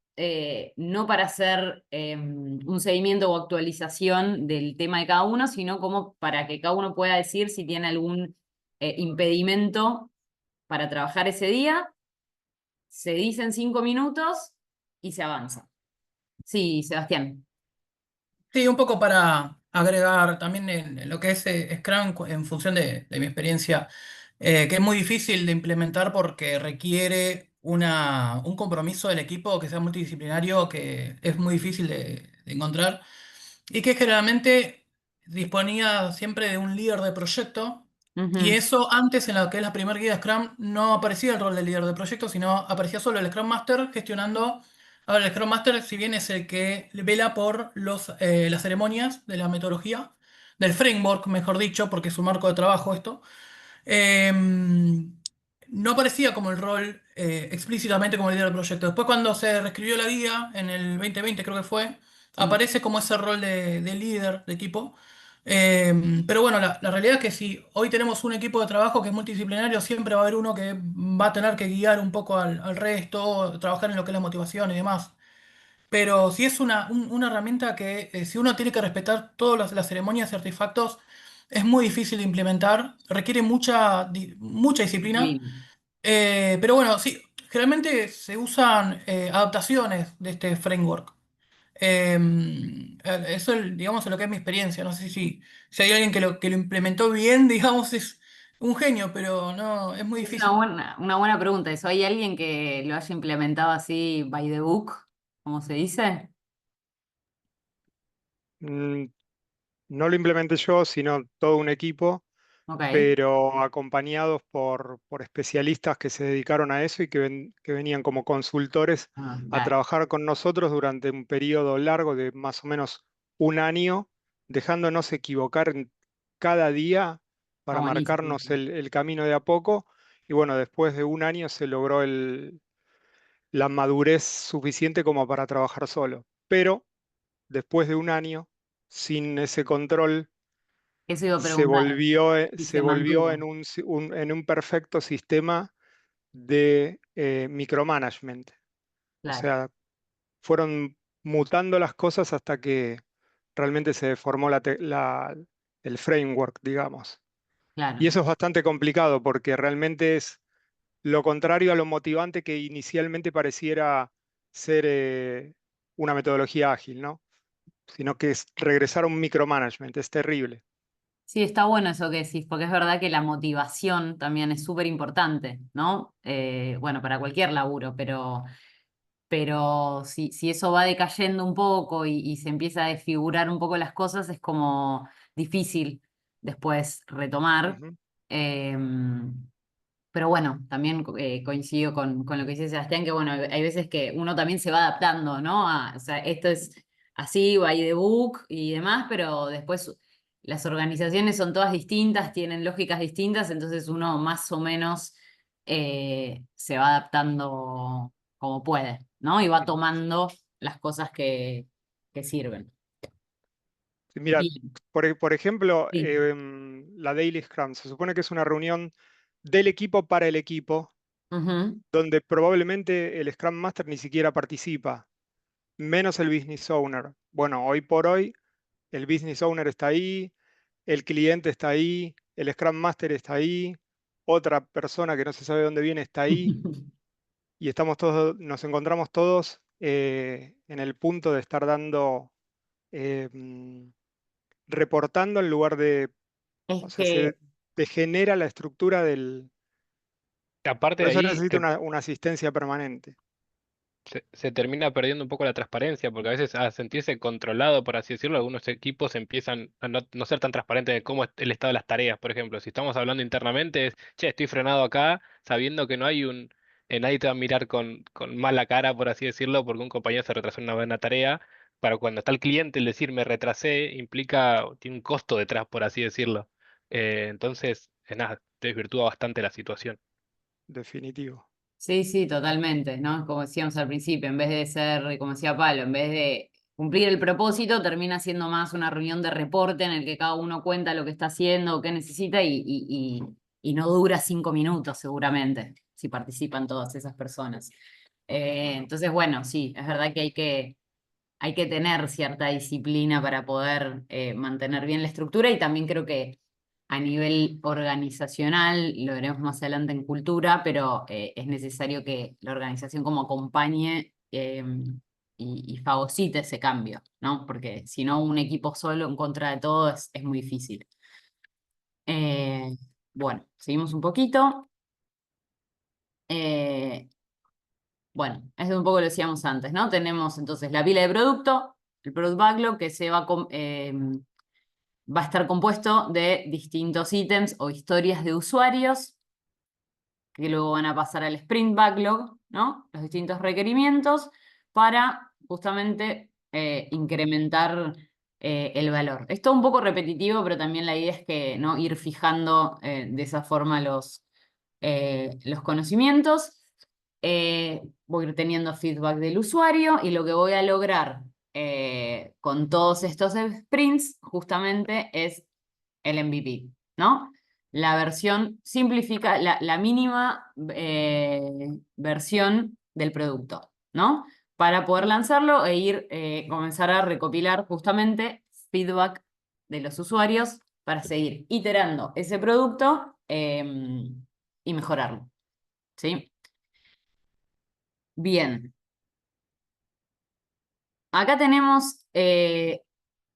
no para hacer un seguimiento o actualización del tema de cada uno, sino como para que cada uno pueda decir si tiene algún impedimento para trabajar ese día. Se dicen 5 minutos y se avanza. Sí, Sebastián. Sí, un poco para agregar también en lo que es Scrum en función de mi experiencia, que es muy difícil de implementar porque requiere un compromiso del equipo que sea multidisciplinario, que es muy difícil de encontrar y que generalmente disponía siempre de un líder de proyecto Y Ujú. eso antes, en lo que es la primera guía de Scrum, no aparecía el rol del líder de proyecto, sino aparecía solo el Scrum Master gestionando. Ahora, el Scrum Master, si bien es el que vela por las ceremonias de la metodología, del framework, mejor dicho, porque es un marco de trabajo esto, no aparecía como el rol explícitamente como líder del proyecto. Después, cuando se reescribió la guía, en el 2020 creo que fue, aparece como ese rol de líder de equipo. Pero bueno, la realidad es que si hoy tenemos un equipo de trabajo que es multidisciplinario, siempre va a haber uno que va a tener que guiar un poco al resto, trabajar en lo que es la motivación y demás. Pero si es una herramienta que, si uno tiene que respetar todas las ceremonias y artefactos, es muy difícil de implementar, requiere mucha disciplina. Disciplina. Pero bueno, sí, generalmente se usan adaptaciones de este framework. Eso, digamos, es lo que es mi experiencia. No sé si hay alguien que lo implementó bien, digamos, es un genio, pero no, es muy Es difícil. una buena pregunta eso. ¿Hay alguien que lo haya implementado así by the book, como se dice? Mm, no lo implementé yo, sino todo un equipo, Ok. pero acompañados por especialistas que se dedicaron a eso y que venían como consultores Ah, a claro. trabajar con nosotros durante un periodo largo de más o menos un año, dejándonos equivocar en cada día Está para buenísimo. marcarnos el camino de a poco. Y bueno, después de un año se logró la madurez suficiente como para trabajar solo. Pero después de un año, sin ese control, Eso iba a preguntar. Si se se volvió mantuvo. en un perfecto sistema de micromanagement. O Claro, sea, fueron mutando las cosas hasta que realmente se formó el framework, digamos. Y claro. eso es bastante complicado porque realmente es lo contrario a lo motivante que inicialmente pareciera ser una metodología ágil, ¿no? Sino que es regresar a un micromanagement, es terrible. Sí, está bueno eso que decís, porque es verdad que la motivación también es súper importante, ¿no? Bueno, para cualquier laburo, pero si eso va decayendo un poco y se empieza a desfigurar un poco las cosas, es como difícil después retomar. Ujú. Pero bueno, también coincido con lo que dice Sebastián, que bueno, hay veces que uno también se va adaptando, ¿no? O sea, esto es así, by the book y demás, pero después las organizaciones son todas distintas, tienen lógicas distintas, entonces uno más o menos se va adaptando como puede, ¿no? Y va Ujú. tomando las cosas que sirven. Sí, mira, Bien, por ejemplo, sí. la Daily Scrum se supone que es una reunión del equipo para el equipo, Ujú. donde probablemente el Scrum Master ni siquiera participa, menos el Business Owner. Bueno, hoy por hoy el Business Owner está ahí, el cliente está ahí, el Scrum Master está ahí, otra persona que no se sabe dónde viene está ahí, y estamos todos, nos encontramos todos en el punto de estar eh, mm, reportando en lugar de, Es o sea, que se degenera la estructura Aparte por de eso ahí, necesita una asistencia permanente, se termina perdiendo un poco la transparencia, porque a veces a sentirse controlado, por así decirlo, algunos equipos empiezan a no ser tan transparentes de cómo es el estado de las tareas. Por ejemplo, si estamos hablando internamente, es, che, estoy frenado acá, sabiendo que no hay nadie te va a mirar con mala cara, por así decirlo, porque un compañero se retrasó en una buena tarea. Para cuando está el cliente, el decir me retrasé implica, tiene un costo detrás, por así decirlo. Entonces, nada, desvirtúa bastante la situación. definitivo. sí, sí, totalmente, ¿no? Como decíamos al principio, en vez de ser, como decía Pablo, en vez de cumplir el propósito, termina siendo más una reunión de reporte en el que cada uno cuenta lo que está haciendo, qué necesita y no dura 5 minutos seguramente, si participan todas esas personas. Entonces, bueno, sí, es verdad que hay que tener cierta disciplina para poder mantener bien la estructura y también creo que a nivel organizacional, lo veremos más adelante en cultura, pero es necesario que la organización como acompañe y fagocite ese cambio, ¿no? Porque si no, un equipo solo en contra de todo es muy difícil. Eh, bueno, seguimos un poquito. Eh, Bueno, es un poco lo decíamos antes, ¿no? Tenemos entonces la pila de producto, el product backlog que se va va a estar compuesto de distintos ítems o historias de usuarios que luego van a pasar al Sprint Backlog, ¿no? Los distintos requerimientos para justamente incrementar el valor. Es todo un poco repetitivo, pero también la idea es que, ¿no? Ir fijando de esa forma los conocimientos. Voy a ir teniendo feedback del usuario y lo que voy a lograr con todos estos sprints justamente es el MVP, ¿no? La versión simplifica, la mínima versión del producto, ¿no? Para poder lanzarlo e ir, comenzar a recopilar justamente feedback de los usuarios para seguir iterando ese producto y mejorarlo, ¿sí? Bien. Acá tenemos 3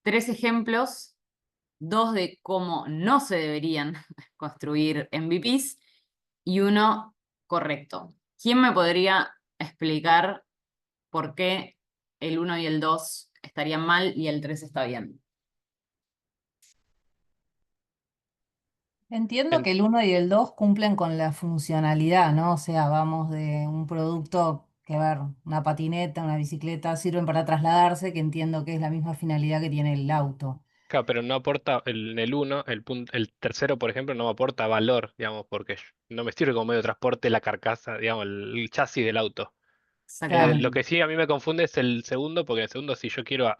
ejemplos, 2 de cómo no se deberían construir MVPs y uno correcto. ¿Quién me podría explicar por qué el 1 y el 2 estarían mal y el 3 está bien? Entiendo que el 1 y el 2 cumplen con la funcionalidad, ¿no? O sea, vamos de un producto que, a ver, una patineta, una bicicleta, sirven para trasladarse, que entiendo que es la misma finalidad que tiene el auto. Claro, pero no aporta, en el uno, el tercero, por ejemplo, no aporta valor, digamos, porque no me sirve como medio de transporte la carcasa, digamos, el chasis del auto. Claro, Lo que sí a mí me confunde es el segundo, porque en el segundo, si yo quiero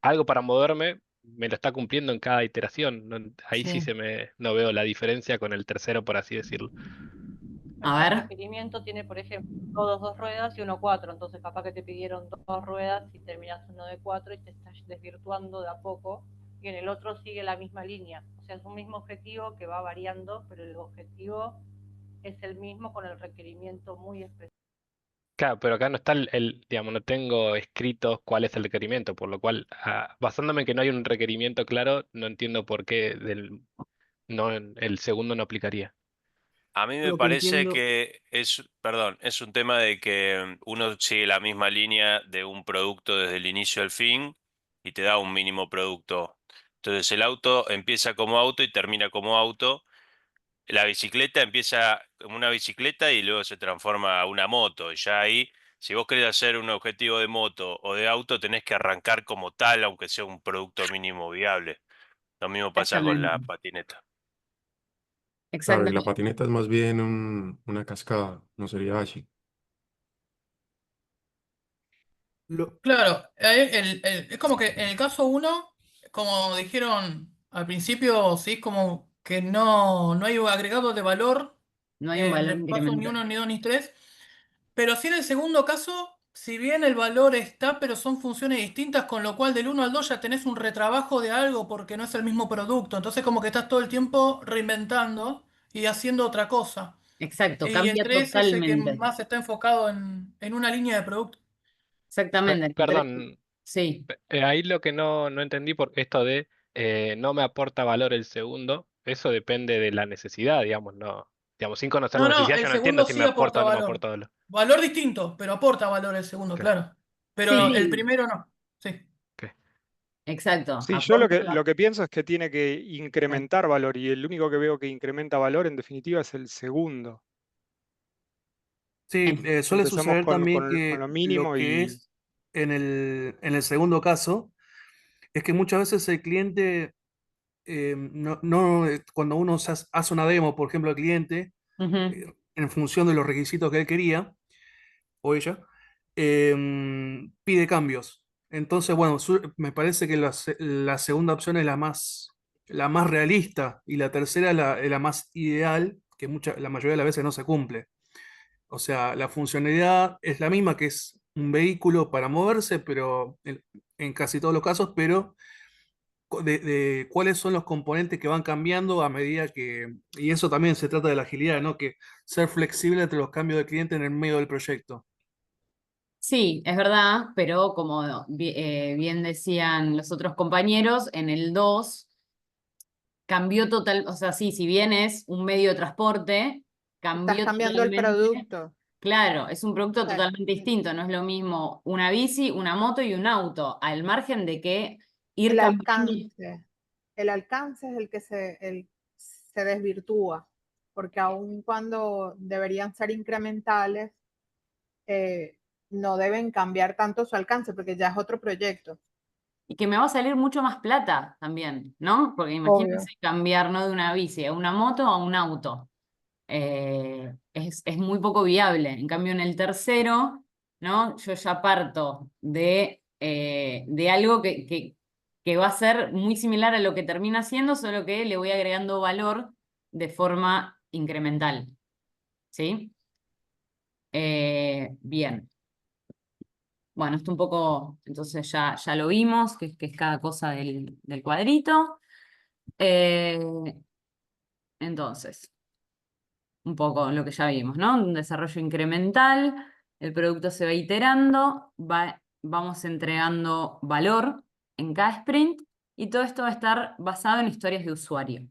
algo para moverme, me lo está cumpliendo en cada iteración. Ahí sí sí. no veo la diferencia con el tercero, por así decirlo. A El ver, requerimiento tiene, por ejemplo, todos 2 ruedas y uno 4, entonces capaz que te pidieron 2 ruedas y terminas uno de 4 y te estás desvirtuando de a poco, y en el otro sigue la misma línea. O sea, es un mismo objetivo que va variando, pero el objetivo es el mismo con el requerimiento muy específico. Claro, pero acá no está digamos, no tengo escrito cuál es el requerimiento, por lo cual, basándome en que no hay un requerimiento claro, no entiendo por qué el segundo no aplicaría. A mí me Lo que parece entiendo, que es un tema de que uno sigue la misma línea de un producto desde el inicio al fin y te da un mínimo producto. Entonces el auto empieza como auto y termina como auto. La bicicleta empieza como una bicicleta y luego se transforma a una moto. Y ya ahí, si vos querés hacer un objetivo de moto o de auto, tenés que arrancar como tal, aunque sea un producto mínimo viable. Lo mismo pasa con la exactamente, patineta. claro, en la exactamente. patineta es más bien una cascada, no sería así. Lo, Claro, es como que en el caso uno, como dijeron al principio, sí, es como que no hay agregado de valor No hay un en valor el paso ni incremental. uno, ni dos, ni tres. Pero sí en el segundo caso, si bien el valor está, pero son funciones distintas, con lo cual del uno al 2 ya tenés un retrabajo de algo porque no es el mismo producto. Entonces como que estás todo el tiempo reinventando y haciendo otra cosa. Exacto, Y el cambia 3 es el que totalmente. más está enfocado en una línea de producto. Exactamente. Perdón, Sí. ahí lo que no entendí por esto de no me aporta valor el segundo, eso depende de la necesidad, digamos, no, digamos, sin conocer la No, necesidad el yo no entiendo segundo si sí me aporta aporta o no me valor. aporta valor. Valor distinto, pero aporta valor el segundo, Ok, claro. Pero el Sí, primero no. Sí. ok. exacto. Sí, yo Aporta. lo que pienso es que tiene que incrementar valor y el único que veo que incrementa valor en definitiva es el segundo. Sí, suele Empezamos suceder también con que lo lo mínimo que y es en el segundo caso es que muchas veces el cliente, cuando uno hace una demo, por ejemplo, al cliente, Ujú. en función de los requisitos que él quería, o ella, pide cambios. Entonces, bueno, me parece que la segunda opción es la más realista y la tercera es la más ideal, que la mayoría de las veces no se cumple. O sea, la funcionalidad es la misma, que es un vehículo para moverse, pero en casi todos los casos, pero de cuáles son los componentes que van cambiando a medida que, y eso también se trata de la agilidad, ¿no? Que ser flexible entre los cambios del cliente en el medio del proyecto. Sí, es verdad, pero como bien decían los otros compañeros, en el 2 cambió total, o sea, sí, si bien es un medio de transporte, Estás cambió cambiando el totalmente. producto. Claro, es un producto Exacto. totalmente distinto, no es lo mismo una bici, una moto y un auto, al margen de que ir El cambiando. alcance. el alcance es el que se desvirtúa, porque aun cuando deberían ser incrementales, no deben cambiar tanto su alcance, porque ya es otro proyecto. Y que me va a salir mucho más plata también, ¿no? Porque imagínense cambiar, ¿no?, de una bici a una moto a un auto. Es muy poco viable. En cambio, en el tercero, ¿no?, yo ya parto de algo que va a ser muy similar a lo que termina siendo, solo que le voy agregando valor de forma incremental. ¿Sí? Bien. Bueno, esto un poco, entonces ya lo vimos, que es cada cosa del cuadrito. Entonces, un poco lo que ya vimos, ¿no? Un desarrollo incremental, el producto se va iterando, vamos entregando valor en cada sprint y todo esto va a estar basado en historias de usuario.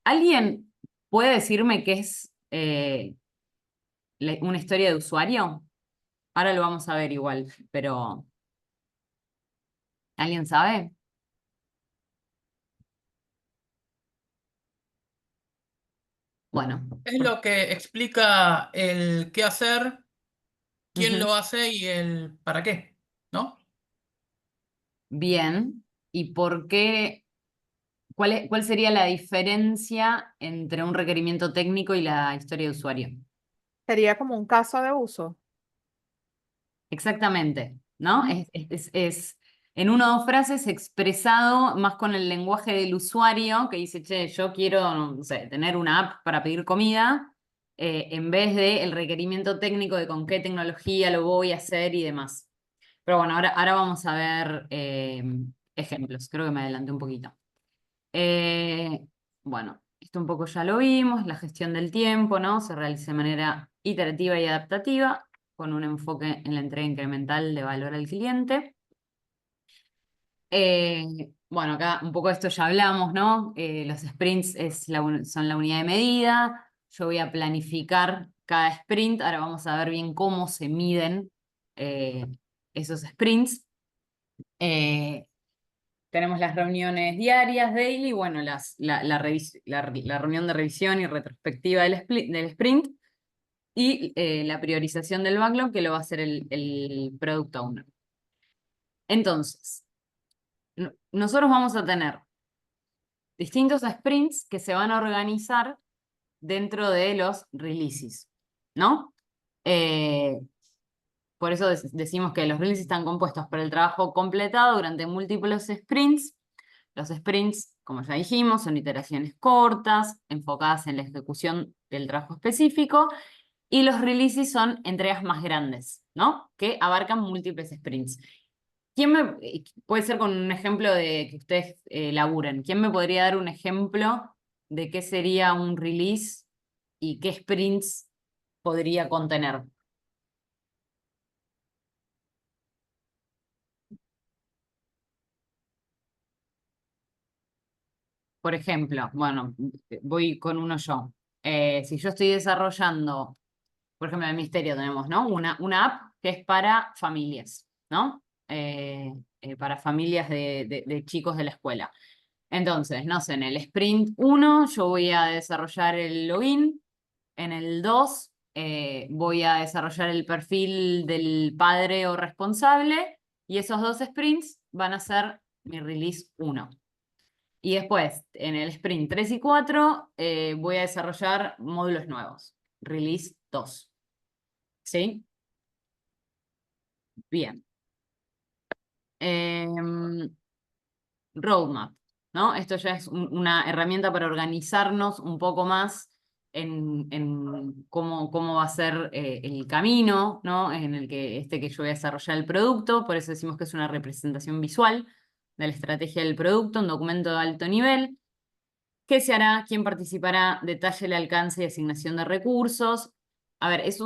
¿Alguien puede decirme qué es una historia de usuario? Ahora lo vamos a ver igual, pero ¿alguien sabe? Bueno. Es lo que explica el qué hacer, quién Ujú. lo hace y el para qué, ¿no? Bien. ¿Y por qué? ¿Cuál sería la diferencia entre un requerimiento técnico y la historia de usuario? Sería como un caso de uso. Exactamente, ¿no? Es en una o dos frases expresado más con el lenguaje del usuario que dice, che, yo quiero, no sé, tener una app para pedir comida, en vez de el requerimiento técnico de con qué tecnología lo voy a hacer y demás. Pero bueno, ahora vamos a ver ejemplos. Creo que me adelanté un poquito. Bueno, esto un poco ya lo vimos, la gestión del tiempo, ¿no? Se realiza de manera iterativa y adaptativa, con un enfoque en la entrega incremental de valor al cliente. Bueno, acá un poco de esto ya hablamos, ¿no? Los sprints son la unidad de medida. Yo voy a planificar cada sprint. Ahora vamos a ver bien cómo se miden esos sprints. Tenemos las reuniones diarias, daily, bueno, la reunión de revisión y retrospectiva del sprint y la priorización del backlog que lo va a hacer el Product Owner. Entonces, nosotros vamos a tener distintos sprints que se van a organizar dentro de los releases, ¿no? Por eso decimos que los releases están compuestos por el trabajo completado durante múltiples sprints. Los sprints, como ya dijimos, son iteraciones cortas, enfocadas en la ejecución del trabajo específico, y los releases son entregas más grandes, ¿no?, que abarcan múltiples sprints. Puede ser con un ejemplo de que ustedes laburen? ¿Quién me podría dar un ejemplo de qué sería un release y qué sprints podría contener? Por ejemplo, bueno, voy con uno yo. Si yo estoy desarrollando, por ejemplo, en el Ministerio tenemos, ¿no?, una app que es para familias, ¿no? Para familias de chicos de la escuela. Entonces, no sé, en el sprint 1 yo voy a desarrollar el login, en el 2 voy a desarrollar el perfil del padre o responsable, y esos dos sprints van a ser mi release 1. Y después, en el sprint 3 y 4, voy a desarrollar módulos nuevos. Release 2. ¿Sí? Bien. Roadmap, ¿no? Esto ya es una herramienta para organizarnos un poco más en cómo va a ser el camino, ¿no?, en el que yo voy a desarrollar el producto. Por eso decimos que es una representación visual de la estrategia del producto, un documento de alto nivel. ¿Qué se hará? ¿Quién participará? Detalle el alcance y asignación de recursos. A ver, es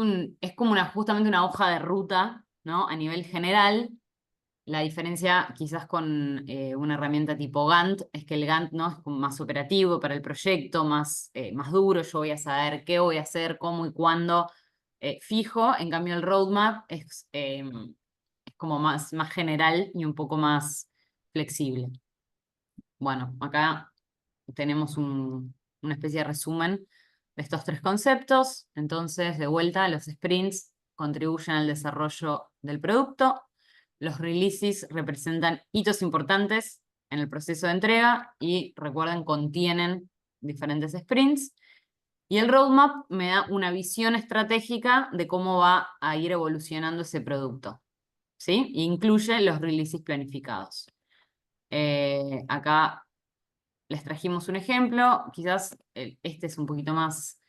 como justamente una hoja de ruta, ¿no?, a nivel general. La diferencia quizás con una herramienta tipo Gantt es que el Gantt, ¿no?, es como más operativo para el proyecto, más duro. Yo voy a saber qué voy a hacer, cómo y cuándo, fijo. En cambio, el roadmap es como más general y un poco más flexible. bueno, acá tenemos una especie de resumen de estos 3 conceptos. Entonces, de vuelta, los sprints contribuyen al desarrollo del producto. Los releases representan hitos importantes en el proceso de entrega y, recuerden, contienen diferentes sprints. Y el roadmap me da una visión estratégica de cómo va a ir evolucionando ese producto, ¿sí? Incluye los releases planificados. Acá les trajimos un ejemplo, quizás este es un poquito más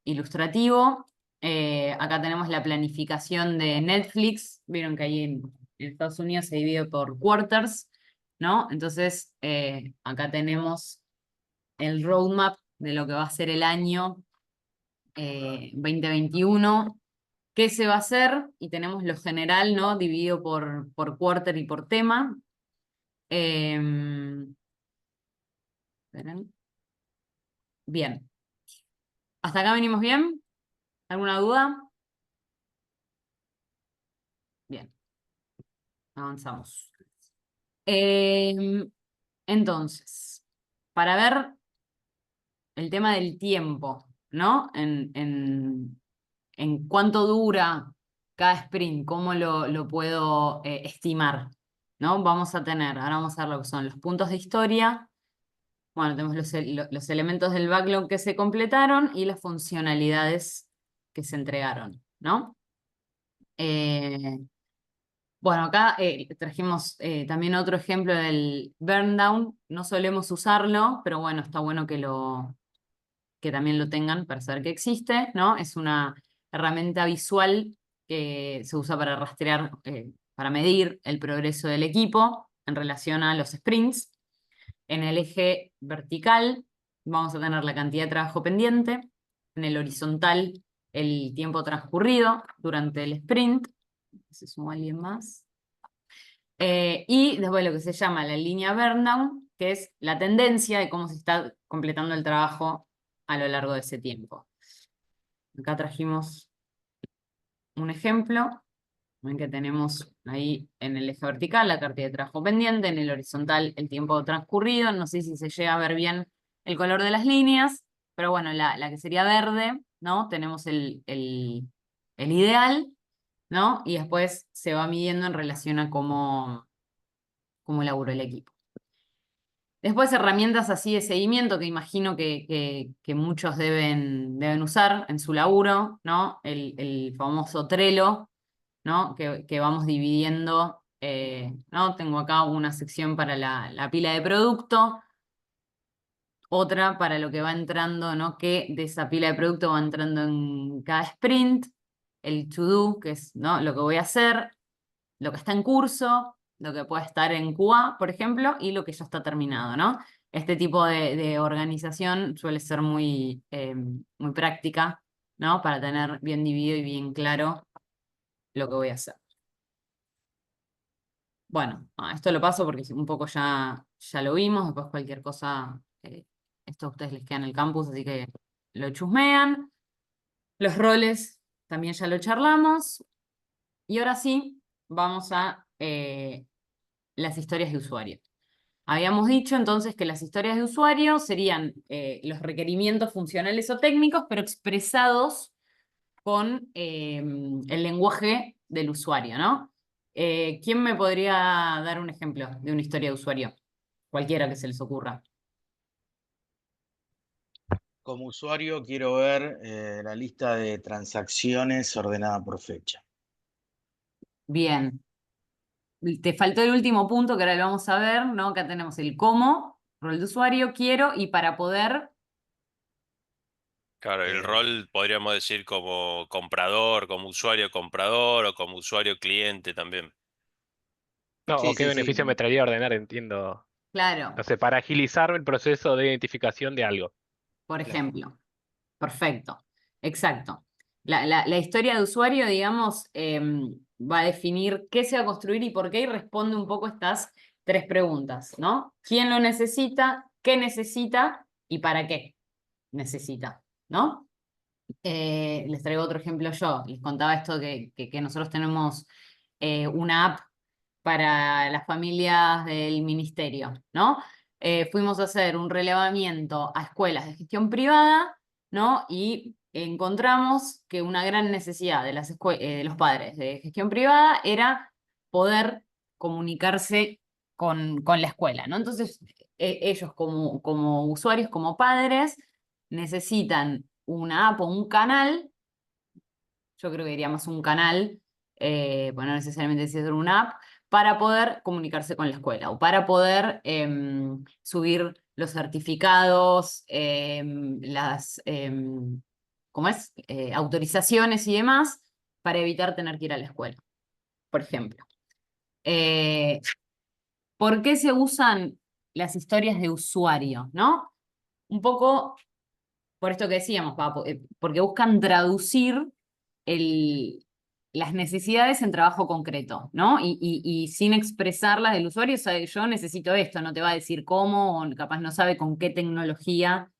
ilustrativo. Acá tenemos la planificación de Netflix. Vieron que ahí en Estados Unidos se divide por quarters, ¿no? Entonces, acá tenemos el roadmap de lo que va a ser el año 2021. ¿Qué se va a hacer? Y tenemos lo general, ¿no? Dividido por quarter y por tema. Esperen. Bien. ¿Hasta acá venimos bien? ¿Alguna duda? Bien. Avanzamos. Entonces, para ver el tema del tiempo, ¿no? En cuánto dura cada sprint, cómo lo puedo estimar, ¿no? Vamos a tener, ahora vamos a ver lo que son los puntos de historia. Bueno, tenemos los elementos del backlog que se completaron y las funcionalidades que se entregaron, ¿no? Bueno, acá trajimos también otro ejemplo del burn down. No solemos usarlo, pero bueno, está bueno que también lo tengan para saber que existe, ¿no? Es una herramienta visual que se usa para rastrear, para medir el progreso del equipo en relación a los sprints. En el eje vertical vamos a tener la cantidad de trabajo pendiente, en el horizontal el tiempo transcurrido durante el sprint. ¿Se sumó alguien más? Y después lo que se llama la línea burn down, que es la tendencia de cómo se está completando el trabajo a lo largo de ese tiempo. Acá trajimos un ejemplo. Ven que tenemos ahí en el eje vertical la cantidad de trabajo pendiente, en el horizontal el tiempo transcurrido. No sé si se llega a ver bien el color de las líneas, pero bueno, la que sería verde, ¿no? Tenemos el ideal, ¿no? Y después se va midiendo en relación a cómo laburó el equipo. Después herramientas así de seguimiento que imagino que muchos deben usar en su laburo, ¿no? El famoso Trello, ¿no? Que vamos dividiendo, ¿no? Tengo acá una sección para la pila de producto, otra para lo que va entrando, ¿no? Que de esa pila de producto va entrando en cada sprint, el to-do, que es, ¿no? Lo que voy a hacer, lo que está en curso, lo que puede estar en QA, por ejemplo, y lo que ya está terminado, ¿no? Este tipo de organización suele ser muy práctica, ¿no? Para tener bien dividido y bien claro lo que voy a hacer. Bueno, esto lo paso porque un poco ya lo vimos, después cualquier cosa, esto a ustedes les queda en el campus, así que lo chusmean. Los roles también ya lo charlamos. Y ahora sí, vamos a las historias de usuario. Habíamos dicho entonces que las historias de usuario serían los requerimientos funcionales o técnicos, pero expresados con el lenguaje del usuario, ¿no? ¿Quién me podría dar un ejemplo de una historia de usuario? Cualquiera que se les ocurra. Como usuario quiero ver la lista de transacciones ordenada por fecha. Bien. Te faltó el último punto que ahora lo vamos a ver, ¿no? Acá tenemos el cómo, rol de usuario, quiero, y para poder. Claro, el rol podríamos decir como comprador, como usuario comprador o como usuario cliente también. No, Sí, o qué sí, sí. beneficio me traería ordenar, entiendo. Claro, No sé, para agilizar el proceso de identificación de algo. por Claro. ejemplo. Perfecto, exacto. La historia de usuario, digamos, va a definir qué se va a construir y por qué, y responde un poco estas 3 preguntas, ¿no? ¿Quién lo necesita? ¿Qué necesita? ¿Y para qué necesita? ¿No? Les traigo otro ejemplo yo. Les contaba esto que nosotros tenemos una app para las familias del ministerio, ¿no? Fuimos a hacer un relevamiento a escuelas de gestión privada, ¿no? Y encontramos que una gran necesidad de los padres de gestión privada era poder comunicarse con la escuela, ¿no? Entonces, ellos como usuarios, como padres, necesitan una app o un canal, yo creo que diría más un canal, pues no necesariamente tiene que ser una app, para poder comunicarse con la escuela o para poder subir los certificados, ¿cómo es? Autorizaciones y demás, para evitar tener que ir a la escuela, por ejemplo. ¿Por qué se usan las historias de usuario, no? Un poco por esto que decíamos, porque buscan traducir las necesidades en trabajo concreto, ¿no? Y sin expresarlas del usuario, o sea, yo necesito esto, no te va a decir cómo, o capaz no sabe con qué tecnología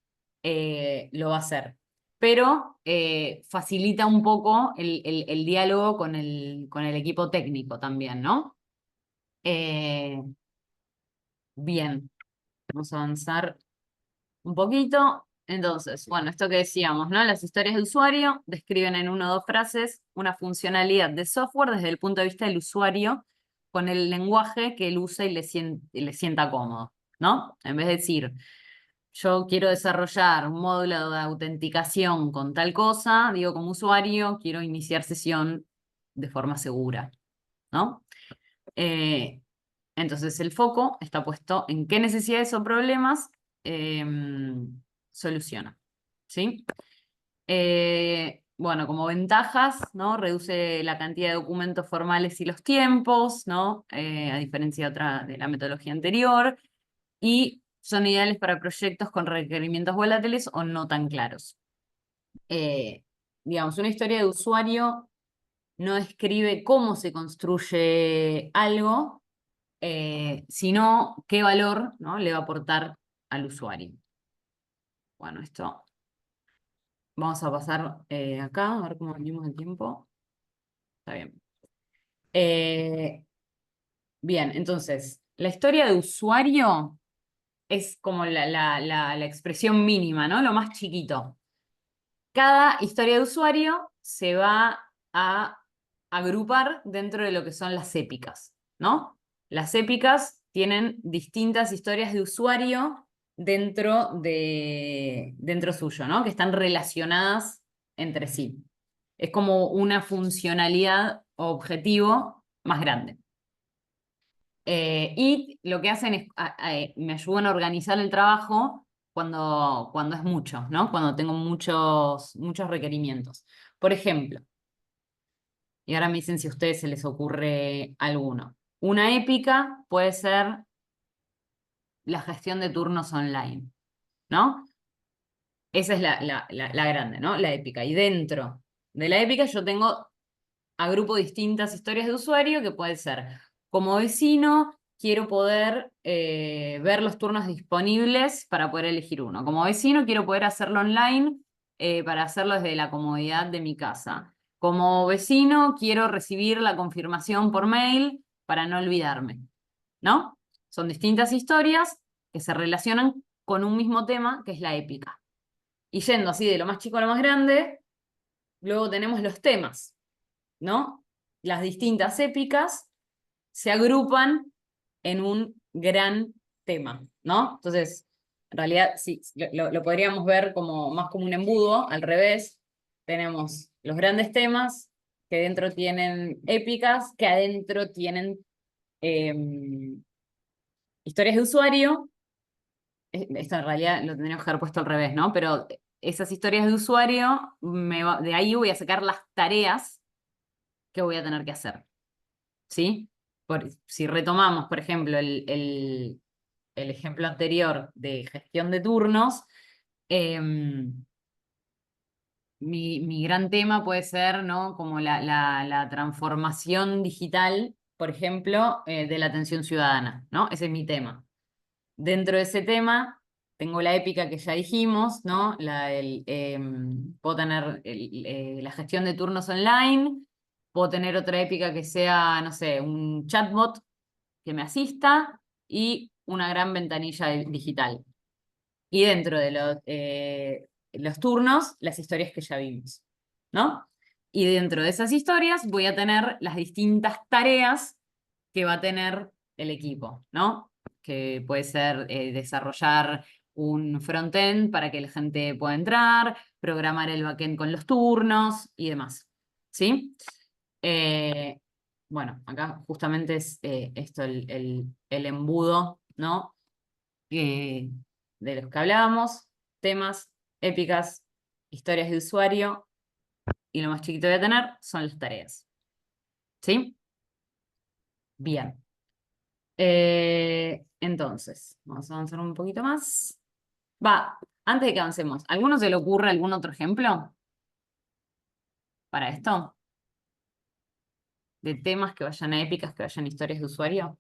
lo va a hacer. Pero facilita un poco el diálogo con el equipo técnico también, ¿no? Bien, vamos a avanzar un poquito. Entonces, bueno, esto que decíamos, ¿no? Las historias de usuario describen en 1 o 2 frases una funcionalidad de software desde el punto de vista del usuario, con el lenguaje que él usa y le sienta cómodo, ¿no? En vez de decir, yo quiero desarrollar un módulo de autenticación con tal cosa, digo como usuario, quiero iniciar sesión de forma segura, ¿no? Entonces el foco está puesto en qué necesidades o problemas soluciona, ¿sí? Bueno, como ventajas, ¿no? Reduce la cantidad de documentos formales y los tiempos, ¿no? A diferencia de la metodología anterior, y son ideales para proyectos con requerimientos volátiles o no tan claros. Digamos, una historia de usuario no describe cómo se construye algo, sino qué valor, ¿no? le va a aportar al usuario. Bueno, esto vamos a pasar acá, a ver cómo venimos de tiempo. Está bien. Bien, entonces, la historia de usuario es como la expresión mínima, ¿no? Lo más chiquito. Cada historia de usuario se va a agrupar dentro de lo que son las épicas, ¿no? Las épicas tienen distintas historias de usuario dentro suyo, ¿no? Que están relacionadas entre sí. Es como una funcionalidad o objetivo más grande. Y lo que hacen es, me ayudan a organizar el trabajo cuando es mucho, ¿no? Cuando tengo muchos requerimientos. Por ejemplo, y ahora me dicen si a ustedes se les ocurre alguno. Una épica puede ser la gestión de turnos online, ¿no? Esa es la grande, ¿no? La épica. Y dentro de la épica yo agrupo distintas historias de usuario que puede ser, como vecino, quiero poder ver los turnos disponibles para poder elegir uno. Como vecino, quiero poder hacerlo online para hacerlo desde la comodidad de mi casa. Como vecino, quiero recibir la confirmación por mail para no olvidarme, ¿no? Son distintas historias que se relacionan con un mismo tema, que es la épica. Y yendo así de lo más chico a lo más grande, luego tenemos los temas, ¿no? Las distintas épicas se agrupan en un gran tema, ¿no? Entonces, en realidad, sí, lo podríamos ver más como un embudo, al revés. Tenemos los grandes temas que dentro tienen épicas, que adentro tienen historias de usuario. Esto en realidad lo tendríamos que haber puesto al revés, ¿no? Pero esas historias de usuario, de ahí voy a sacar las tareas que voy a tener que hacer, ¿sí? Si retomamos, por ejemplo, el ejemplo anterior de gestión de turnos, mi gran tema puede ser, ¿no? Como la transformación digital, por ejemplo, de la atención ciudadana, ¿no? Ese es mi tema. Dentro de ese tema tengo la épica que ya dijimos, ¿no? Puedo tener la gestión de turnos online, puedo tener otra épica que sea, no sé, un chatbot que me asista y una gran ventanilla digital. Y dentro de los turnos, las historias que ya vimos, ¿no? Y dentro de esas historias voy a tener las distintas tareas que va a tener el equipo, ¿no? Que puede ser desarrollar un frontend para que la gente pueda entrar, programar el backend con los turnos y demás, ¿sí? Bueno, acá justamente es esto el embudo, ¿no? De los que hablábamos, temas, épicas, historias de usuario, y lo más chiquito que voy a tener son las tareas. ¿Sí? Bien. Entonces, vamos a avanzar un poquito más. Antes de que avancemos, ¿alguno se le ocurre algún otro ejemplo para esto? De temas que vayan a épicas, que vayan a historias de usuario.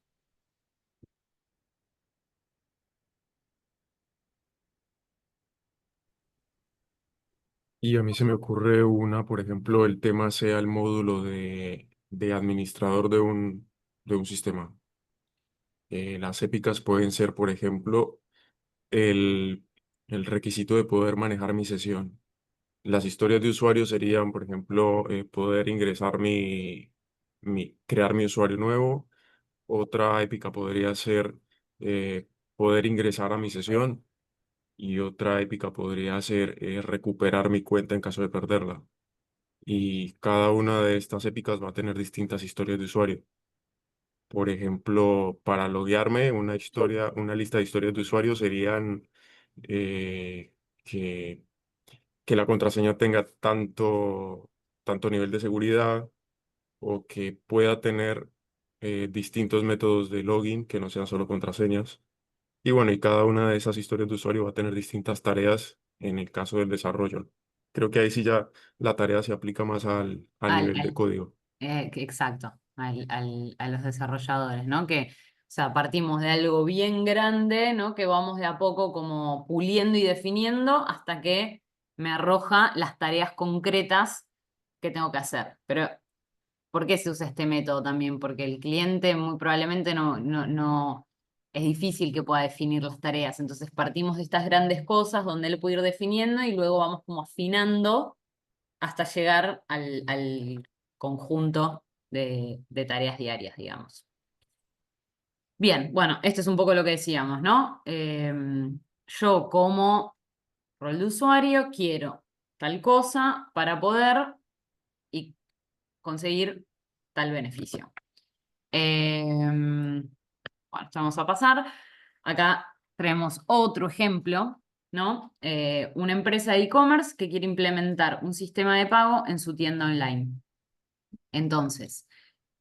Y a mí se me ocurre una, por ejemplo, el tema sea el módulo de administrador de un sistema. Las épicas pueden ser, por ejemplo, el, el requisito de poder manejar mi sesión. Las historias de usuario serían, por ejemplo, poder ingresar crear mi usuario nuevo. Otra épica podría ser poder ingresar a mi sesión. Y otra épica podría ser recuperar mi cuenta en caso de perderla. Y cada una de estas épicas va a tener distintas historias de usuario. Por ejemplo, para loguearme, una lista de historias de usuario serían eh, que, que la contraseña tenga tanto nivel de seguridad o que pueda tener distintos métodos de login que no sean solo contraseñas. Y bueno, y cada una de esas historias de usuario va a tener distintas tareas en el caso del desarrollo. Creo que ahí sí ya la tarea se aplica más al Al, nivel de al- código. exacto, a los desarrolladores, ¿no? Que, o sea, partimos de algo bien grande, ¿no? Que vamos de a poco como puliendo y definiendo hasta que me arroja las tareas concretas que tengo que hacer. Pero, ¿por qué se usa este método también? Porque el cliente muy probablemente no es difícil que pueda definir las tareas. Entonces partimos de estas grandes cosas donde él puede ir definiendo y luego vamos como afinando hasta llegar al conjunto de tareas diarias, digamos. Bien, bueno, esto es un poco lo que decíamos, ¿no? Yo como rol de usuario quiero tal cosa para poder y conseguir tal beneficio. Bueno, ya vamos a pasar. Acá traemos otro ejemplo, ¿no? Una empresa de e-commerce que quiere implementar un sistema de pago en su tienda online. Entonces,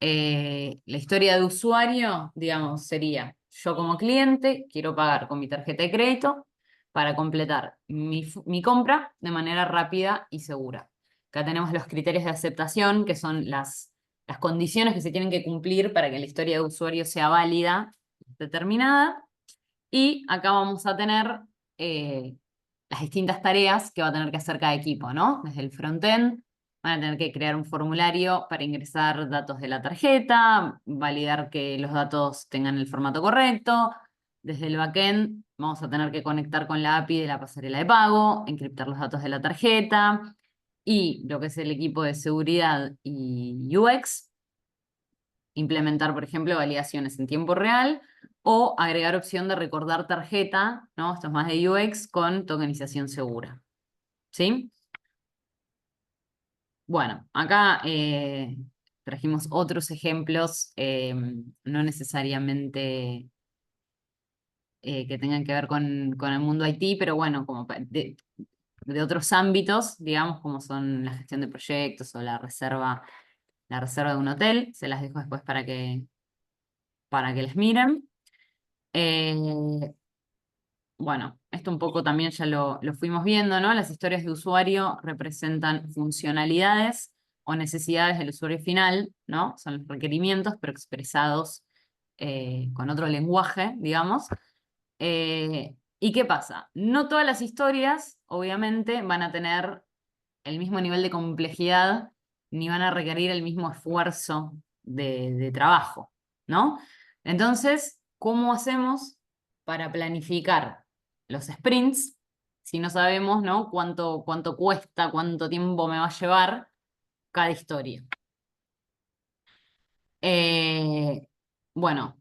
la historia de usuario, digamos, sería yo como cliente quiero pagar con mi tarjeta de crédito para completar mi compra de manera rápida y segura. Acá tenemos los criterios de aceptación, que son las condiciones que se tienen que cumplir para que la historia de usuario sea válida, determinada. Y acá vamos a tener las distintas tareas que va a tener que hacer cada equipo, ¿no? Desde el frontend van a tener que crear un formulario para ingresar datos de la tarjeta, validar que los datos tengan el formato correcto. Desde el backend vamos a tener que conectar con la API de la pasarela de pago, encriptar los datos de la tarjeta. Y lo que es el equipo de seguridad y UX, implementar, por ejemplo, validaciones en tiempo real o agregar opción de recordar tarjeta, ¿no? Esto es más de UX con tokenización segura. ¿Sí? Bueno, acá trajimos otros ejemplos, no necesariamente que tengan que ver con el mundo IT, pero bueno, como de otros ámbitos, digamos, como son la gestión de proyectos o la reserva de un hotel. Se las dejo después para que les miren. Bueno, esto un poco también ya lo fuimos viendo, ¿no? Las historias de usuario representan funcionalidades o necesidades del usuario final, ¿no? Son los requerimientos, pero expresados con otro lenguaje, digamos. ¿Y qué pasa? No todas las historias, obviamente, van a tener el mismo nivel de complejidad ni van a requerir el mismo esfuerzo de trabajo, ¿no? Entonces, ¿cómo hacemos para planificar los sprints si no sabemos, ¿no? cuánto cuesta, cuánto tiempo me va a llevar cada historia? Bueno,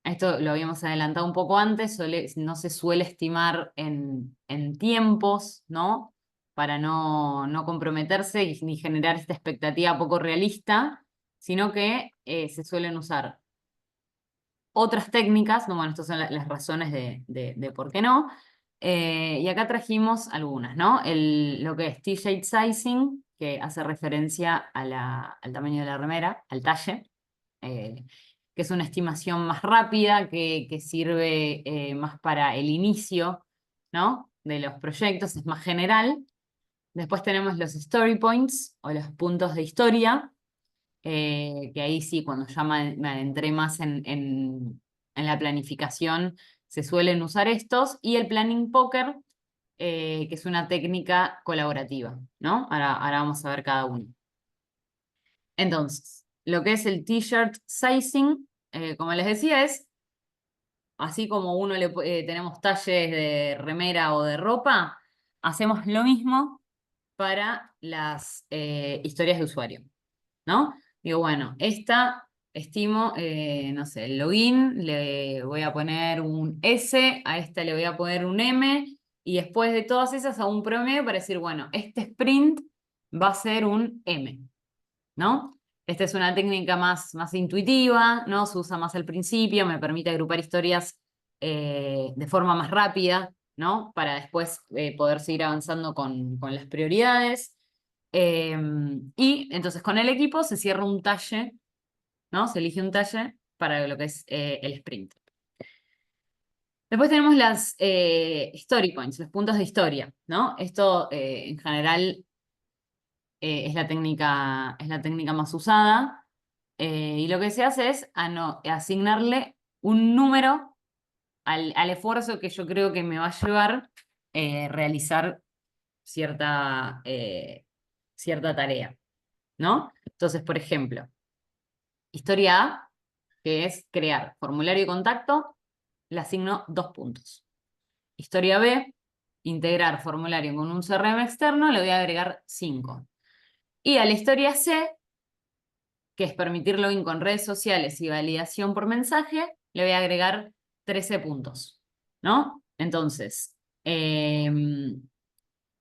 esto lo habíamos adelantado un poco antes, no se suele estimar en tiempos, ¿no? Para no comprometerse ni generar esta expectativa poco realista, sino que se suelen usar otras técnicas, no, bueno, estas son las razones de por qué no. Y acá trajimos algunas, ¿no? Lo que es T-shaped sizing, que hace referencia al tamaño de la remera, al talle, que es una estimación más rápida, que sirve más para el inicio, ¿no? De los proyectos, es más general. Después tenemos los story points, o los puntos de historia, que ahí sí, cuando ya me adentré más en la planificación, se suelen usar estos, y el planning poker, que es una técnica colaborativa, ¿no? Ahora vamos a ver cada uno. Entonces, lo que es el t-shirt sizing, como les decía, es así como tenemos talles de remera o de ropa, hacemos lo mismo para las historias de usuario, ¿no? Digo, bueno, estimo, no sé, el login, le voy a poner un S, a esta le voy a poner un M, y después de todas esas hago un promedio para decir, bueno, este sprint va a ser un M, ¿no? Esta es una técnica más intuitiva, ¿no? Se usa más al principio, me permite agrupar historias de forma más rápida, ¿no? Para después poder seguir avanzando con las prioridades. Y entonces con el equipo se cierra un talle, ¿no? Se elige un talle para lo que es el sprint. Después tenemos las story points, los puntos de historia, ¿no? Esto en general es la técnica más usada, y lo que se hace es asignarle un número al esfuerzo que yo creo que me va a llevar realizar cierta tarea, ¿no? Entonces, por ejemplo, historia A, que es crear formulario de contacto, le asigno 2 puntos. Historia B, integrar formulario con un CRM externo, le voy a agregar 5. Y a la historia C, que es permitir login con redes sociales y validación por mensaje, le voy a agregar 13 puntos, ¿no? Entonces,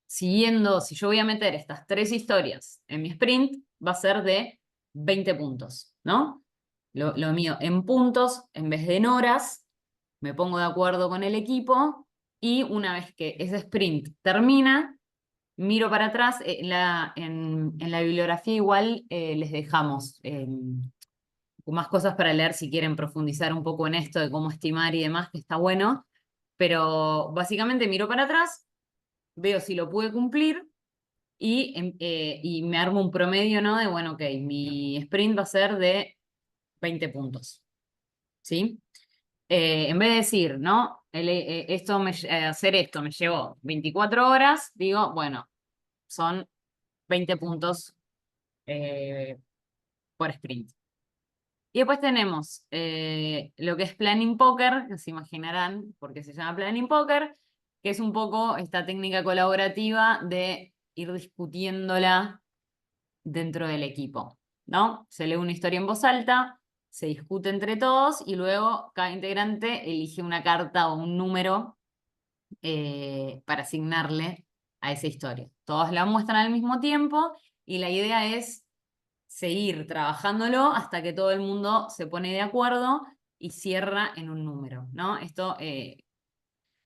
si yo voy a meter estas 3 historias en mi sprint, va a ser de 20 puntos, ¿no? Lo mío en puntos en vez de en horas, me pongo de acuerdo con el equipo, y una vez que ese sprint termina, miro para atrás. En la bibliografía igual les dejamos más cosas para leer si quieren profundizar un poco en esto de cómo estimar y demás, que está bueno, pero básicamente miro para atrás, veo si lo pude cumplir, y me armo un promedio, ¿no? De, bueno, ok, mi sprint va a ser de 20 puntos, ¿sí? En vez de decir, ¿no? Hacer esto me llevó 24 horas, digo, bueno, son 20 puntos por sprint. Y después tenemos lo que es Planning Poker, que se imaginarán por qué se llama Planning Poker, que es un poco esta técnica colaborativa de ir discutiéndola dentro del equipo, ¿no? Se lee una historia en voz alta, se discute entre todos, y luego cada integrante elige una carta o un número para asignarle a esa historia. Todos la muestran al mismo tiempo, y la idea es seguir trabajándolo hasta que todo el mundo se pone de acuerdo y cierra en un número, ¿no? Esto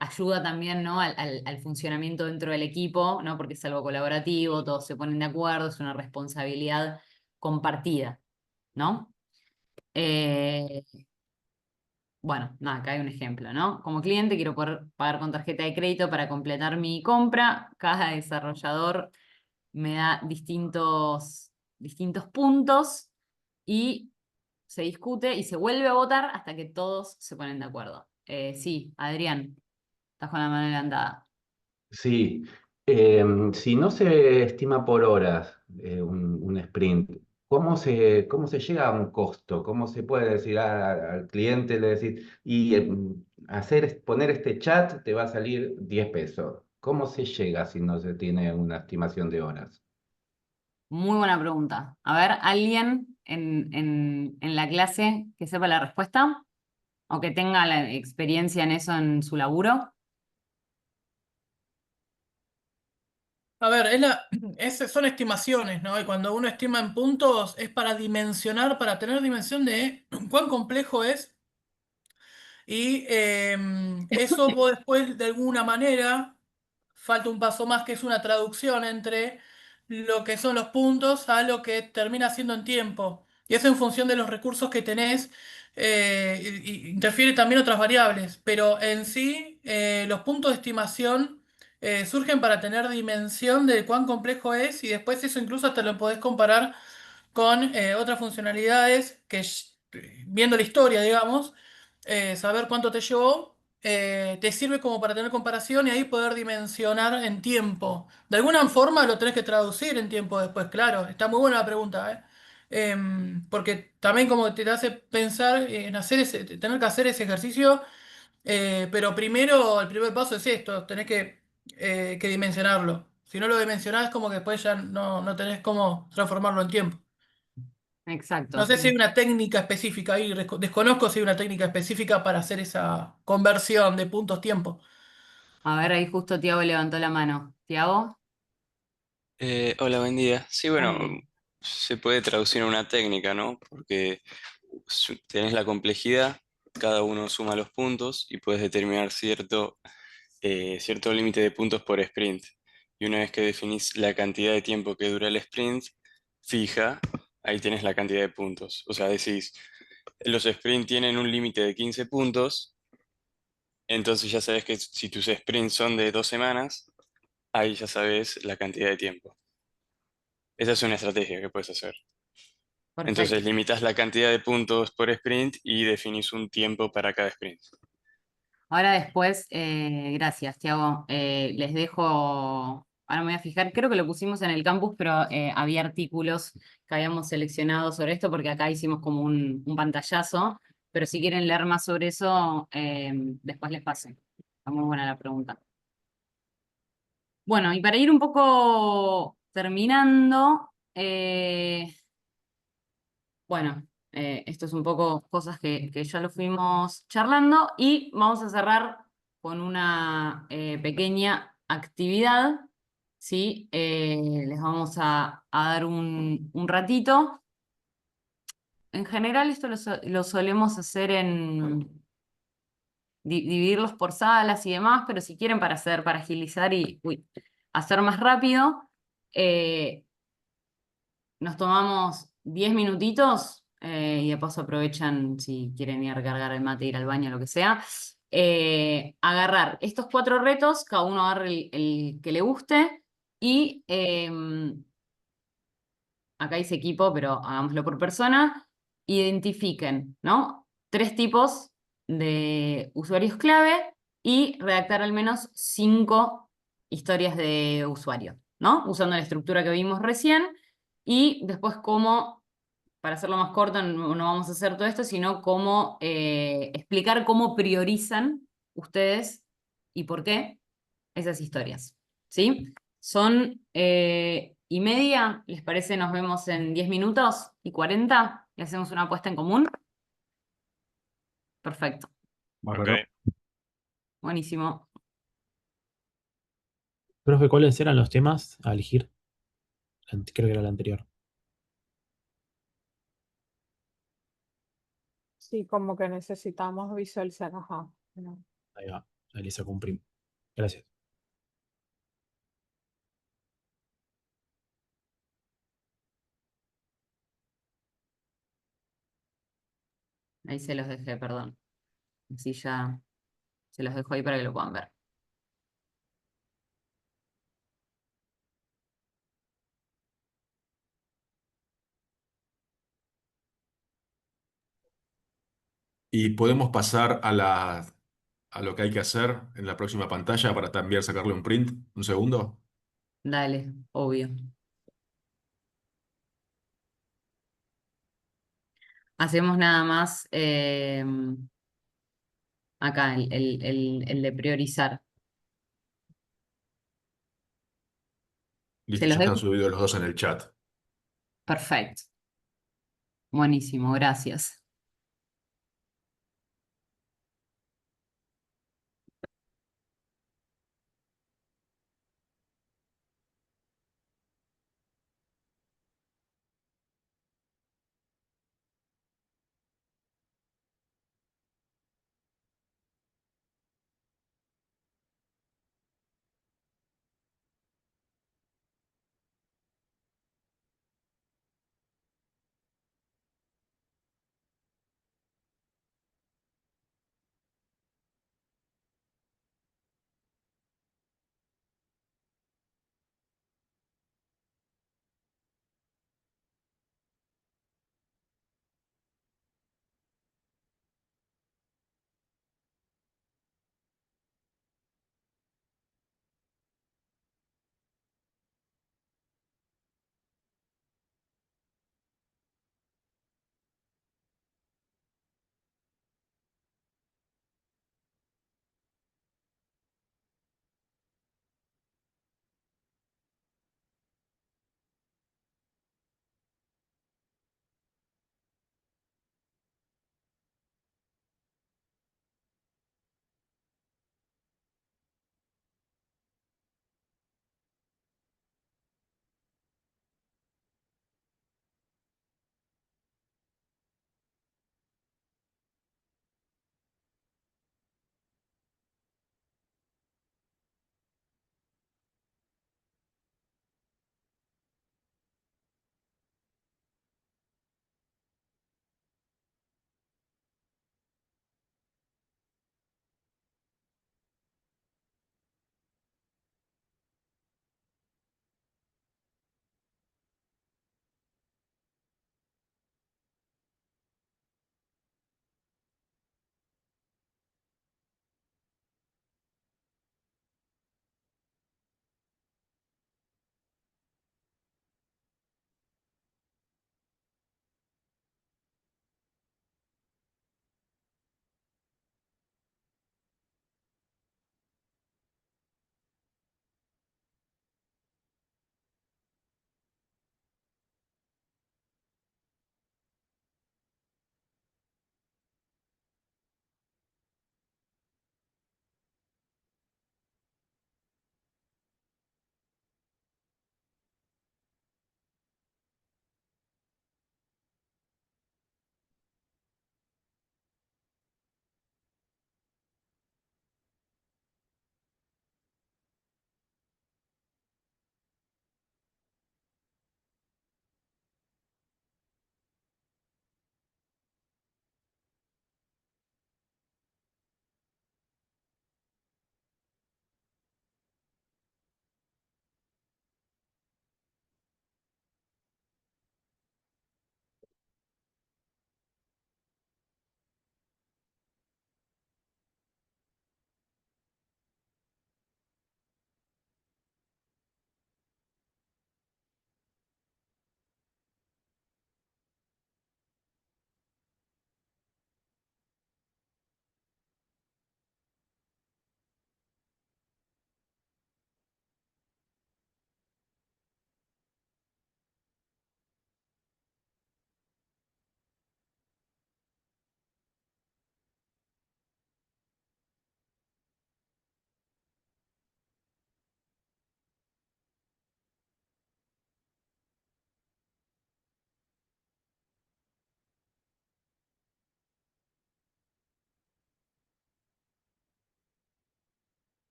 ayuda también, ¿no? al funcionamiento dentro del equipo, ¿no? Porque es algo colaborativo, todos se ponen de acuerdo, es una responsabilidad compartida, ¿no? Bueno, nada, acá hay un ejemplo, ¿no? Como cliente quiero poder pagar con tarjeta de crédito para completar mi compra. Cada desarrollador me da distintos puntos, y se discute y se vuelve a votar hasta que todos se ponen de acuerdo. Sí, Adrián, estás con la mano levantada. Sí, si no se estima por horas un sprint, cómo se llega a un costo? ¿Cómo se puede decir al cliente, le decir, y poner este chat te va a salir 10 pesos? ¿Cómo se llega si no se tiene una estimación de horas? Muy buena pregunta. A ver, ¿alguien en la clase que sepa la respuesta o que tenga la experiencia en eso en su laburo? A ver, son estimaciones, ¿no? Y cuando uno estima en puntos es para dimensionar, para tener dimensión de cuán complejo es. Y eso vos después, de alguna manera, falta un paso más que es una traducción entre lo que son los puntos a lo que termina siendo en tiempo. Y eso en función de los recursos que tenés, y interfiere también otras variables. Pero en sí, los puntos de estimación surgen para tener dimensión de cuán complejo es y después eso incluso hasta lo podés comparar con otras funcionalidades que viendo la historia, digamos, saber cuánto te llevó, te sirve como para tener comparación y ahí poder dimensionar en tiempo. De alguna forma lo tenés que traducir en tiempo después, claro. Está muy buena la pregunta, ¿eh? Porque también como te hace pensar en tener que hacer ese ejercicio, pero primero, el primer paso es esto, tenés que dimensionarlo. Si no lo dimensionás, como que después ya no tenés cómo transformarlo en tiempo. Exacto, No sé si hay sí. una técnica específica ahí, desconozco si hay una técnica específica para hacer esa conversión de puntos tiempo. A ver, ahí justo Tiago levantó la mano. ¿Tiago? Hola, buen día. Sí, Buen bueno, día. se puede traducir en una técnica, ¿no? Porque tenés la complejidad, cada uno suma los puntos y puedes determinar cierto límite de puntos por sprint. Y una vez que definís la cantidad de tiempo que dura el sprint, fija, ahí tenés la cantidad de puntos. O sea, decís, los sprints tienen un límite de 15 puntos, entonces ya sabes que si tus sprints son de 2 semanas, ahí ya sabes la cantidad de tiempo. Esa es una estrategia que puedes hacer. Perfecto. Entonces limitas la cantidad de puntos por sprint y definís un tiempo para cada sprint. Ahora después, gracias, Tiago. Les dejo, ahora me voy a fijar, creo que lo pusimos en el campus, pero había artículos que habíamos seleccionado sobre esto porque acá hicimos como un pantallazo, pero si quieren leer más sobre eso, después les paso. Está muy buena la pregunta. Bueno, y para ir un poco terminando, bueno, esto es un poco cosas que ya lo fuimos charlando y vamos a cerrar con una pequeña actividad, ¿sí? Les vamos a dar un ratito. En general esto lo solemos hacer dividirlos por salas y demás, pero si quieren para agilizar y hacer más rápido, nos tomamos 10 minutitos y de paso aprovechan si quieren ir a recargar el mate, ir al baño, lo que sea. Agarrar estos 4 retos, cada uno agarre el que le guste y acá dice equipo, pero hagámoslo por persona. Identifiquen, ¿no? 3 tipos de usuarios clave y redactar al menos 5 historias de usuario, ¿no? Usando la estructura que vimos recién. Y después cómo, para hacerlo más corto, no vamos a hacer todo esto, sino cómo explicar cómo priorizan ustedes y por qué esas historias. ¿Sí? Son 1:30, ¿les parece? Nos vemos en 10 minutos y 40 y hacemos una apuesta en común. Perfecto. Ok. Buenísimo. Profe, ¿cuáles eran los temas a elegir? Creo que era el anterior. Sí, como que necesitamos visualizar, ajá. No. Ahí va, ahí le saco un primo. Gracias. Ahí se los dejé, perdón. Así ya se los dejo ahí para que lo puedan ver. Y podemos pasar a lo que hay que hacer en la próxima pantalla para también sacarle un print. Un segundo. Dale, obvio. hacemos nada más acá el de priorizar. Listo, Se los ya están dejo. subidos los dos en el chat. Perfecto. Buenísimo, gracias.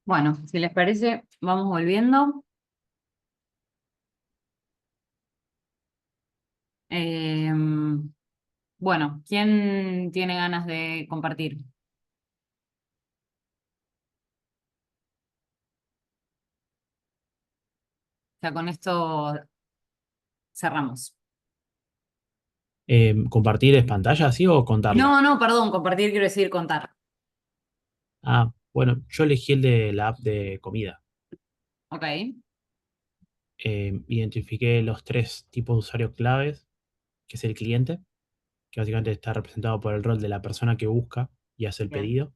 Bueno, si les parece, vamos volviendo. Bueno, ¿quién tiene ganas de compartir? Ya con esto cerramos. ¿Compartir es pantalla así o contarla? No, perdón, compartir quiero decir contar. Ah, bueno, yo elegí el de la app de comida. Ok, Identifiqué los tres tipos de usuarios claves, que es el cliente, que básicamente está representado por el rol de la persona que busca y hace el bien, pedido.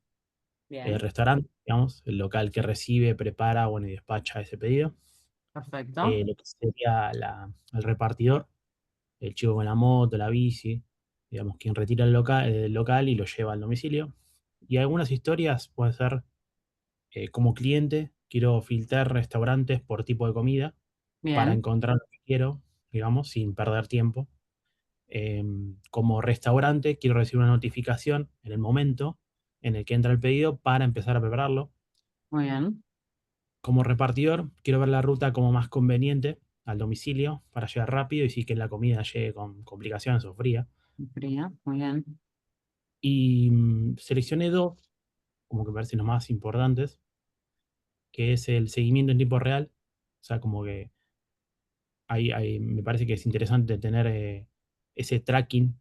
El bien, restaurante, digamos, el local que recibe, prepara, bueno, y despacha ese pedido. perfecto. Lo que sería el repartidor, el chico con la moto, la bici, digamos, quien retira el local y lo lleva al domicilio. Y algunas historias pueden ser como cliente, quiero filtrar restaurantes por tipo de comida para Bien, encontrar lo que quiero, digamos, sin perder tiempo. Como restaurante, quiero recibir una notificación en el momento en el que entra el pedido para empezar a prepararlo. muy bien. Como repartidor, quiero ver la ruta como más conveniente al domicilio para llegar rápido y sí que la comida llegue con complicaciones o fría. Fría, muy bien. Y seleccioné dos, como que me parecen los más importantes, que es el seguimiento en tiempo real. O sea, como que me parece que es interesante tener ese tracking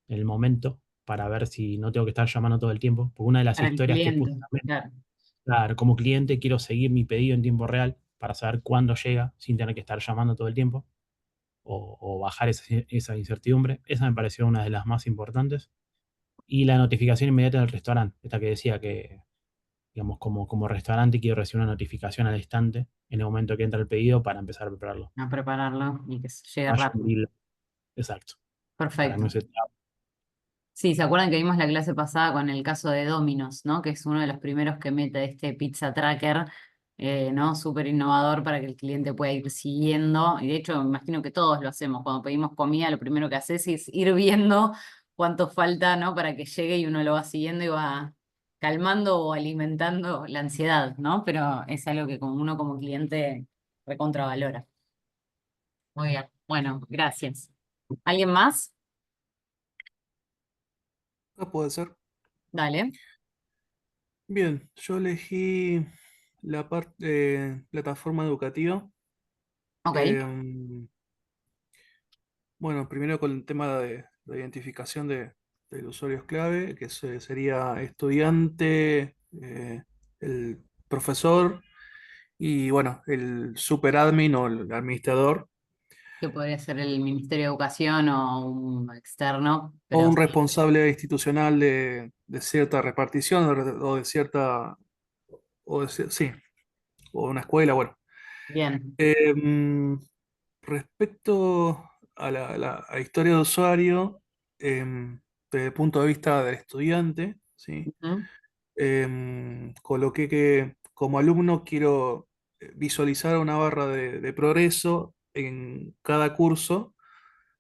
en el momento para ver si no tengo que estar llamando todo el tiempo. Porque una de las Para el historias que puse cliente, también, claro. claro, como cliente quiero seguir mi pedido en tiempo real para saber cuándo llega sin tener que estar llamando todo el tiempo o bajar esa incertidumbre. Esa me pareció una de las más importantes. Y la notificación inmediata del restaurante, esta que decía que, digamos, como restaurante quiero recibir una notificación al instante en el momento que entra el pedido para empezar a prepararlo. A prepararlo y que llegue Vaya rápido. exacto, para no Perfecto. ser... Sí, ¿se acuerdan que vimos la clase pasada con el caso de Domino's, ¿no? Que es uno de los primeros que mete este pizza tracker, ¿no? Súper innovador para que el cliente pueda ir siguiendo. Y de hecho, me imagino que todos lo hacemos. Cuando pedimos comida, lo primero que haces es ir viendo cuánto falta, ¿no? Para que llegue y uno lo va siguiendo y va calmando o alimentando la ansiedad, ¿no? Pero es algo que como uno como cliente recontravalora. Muy bien. Bueno, gracias. ¿Alguien más? No puede ser. Dale. Bien, yo elegí la parte plataforma educativa. Ok. Em, bueno, primero con el tema de identificación de los usuarios clave, que sería estudiante, el profesor y bueno, el superadmin o el administrador Que podría ser el Ministerio de Educación o un externo, o pero un sí, responsable institucional de cierta repartición o de cierta, sí, o una escuela, bueno. bien. Em, Respecto a la historia de usuario, desde el punto de vista del estudiante, ¿sí? Ujú. Coloqué que como alumno quiero visualizar una barra de progreso en cada curso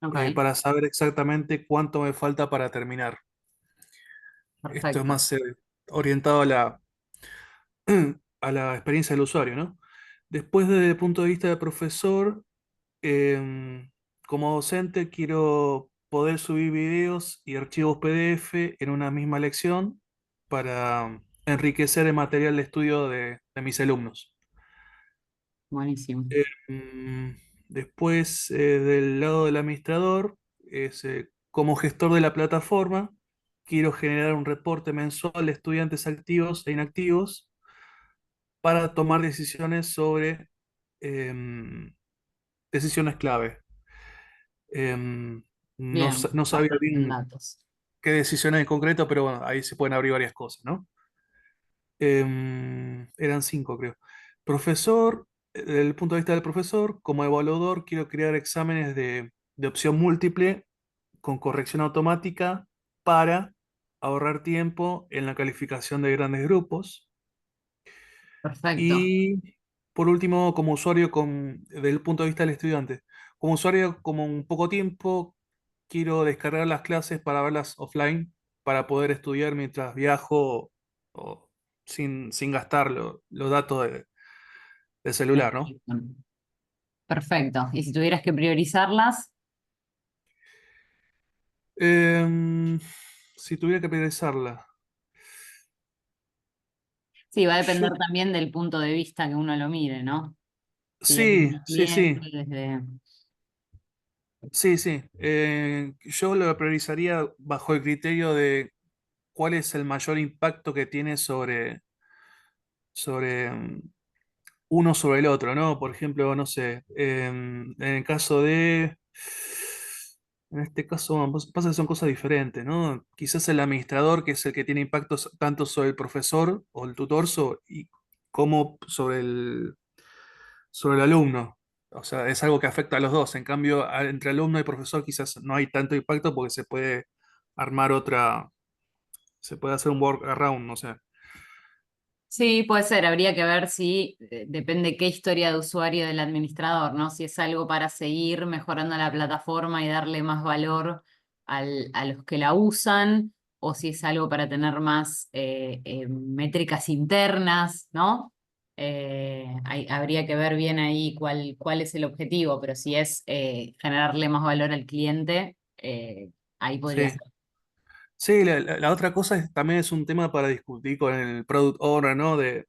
Ok, para saber exactamente cuánto me falta para terminar. Esto es perfecto. más orientado a la experiencia del usuario, ¿no? Después, desde el punto de vista del profesor, como docente quiero poder subir videos y archivos PDF en una misma lección para enriquecer el material de estudio de mis alumnos. Buenísimo. Mm, Después, del lado del administrador, como gestor de la plataforma, quiero generar un reporte mensual de estudiantes activos e inactivos para tomar decisiones sobre decisiones clave. Em, Bien, no sabía basado en bien datos. qué decisiones en concreto, pero bueno, ahí se pueden abrir varias cosas, ¿no? Eran cinco, creo. Profesor, desde el punto de vista del profesor, como evaluador, quiero crear exámenes de opción múltiple con corrección automática para ahorrar tiempo en la calificación de grandes grupos. Perfecto. Y por último, como usuario, desde el punto de vista del estudiante, como usuario, como un poco tiempo, quiero descargar las clases para verlas offline, para poder estudiar mientras viajo o sin gastar los datos del celular, ¿no? Perfecto. Y si tuvieras que priorizarlas, Si tuviera que priorizarla. sí, va a Yo, depender también del punto de vista que uno lo mire, ¿no? Si es sí, desde sí, sí, cliente, desde... sí, sí. Yo lo priorizaría bajo el criterio de cuál es el mayor impacto que tiene sobre uno sobre el otro, ¿no? Por ejemplo, no sé, en el caso en este caso, bueno, pasa que son cosas diferentes, ¿no? Quizás el administrador, que es el que tiene impactos tanto sobre el profesor o el tutor, como sobre el alumno. O sea, es algo que afecta a los dos. En cambio, entre alumno y profesor quizás no hay tanto impacto porque se puede armar se puede hacer un workaround, no sé. Sí, puede ser, habría que ver si depende qué historia de usuario del administrador, ¿no? Si es algo para seguir mejorando la plataforma y darle más valor a los que la usan, o si es algo para tener más métricas internas, ¿no? Habría que ver bien ahí cuál es el objetivo, pero si es generarle más valor al cliente, ahí podría Sí. ser. Sí, la otra cosa también es un tema para discutir con el product owner, ¿no? De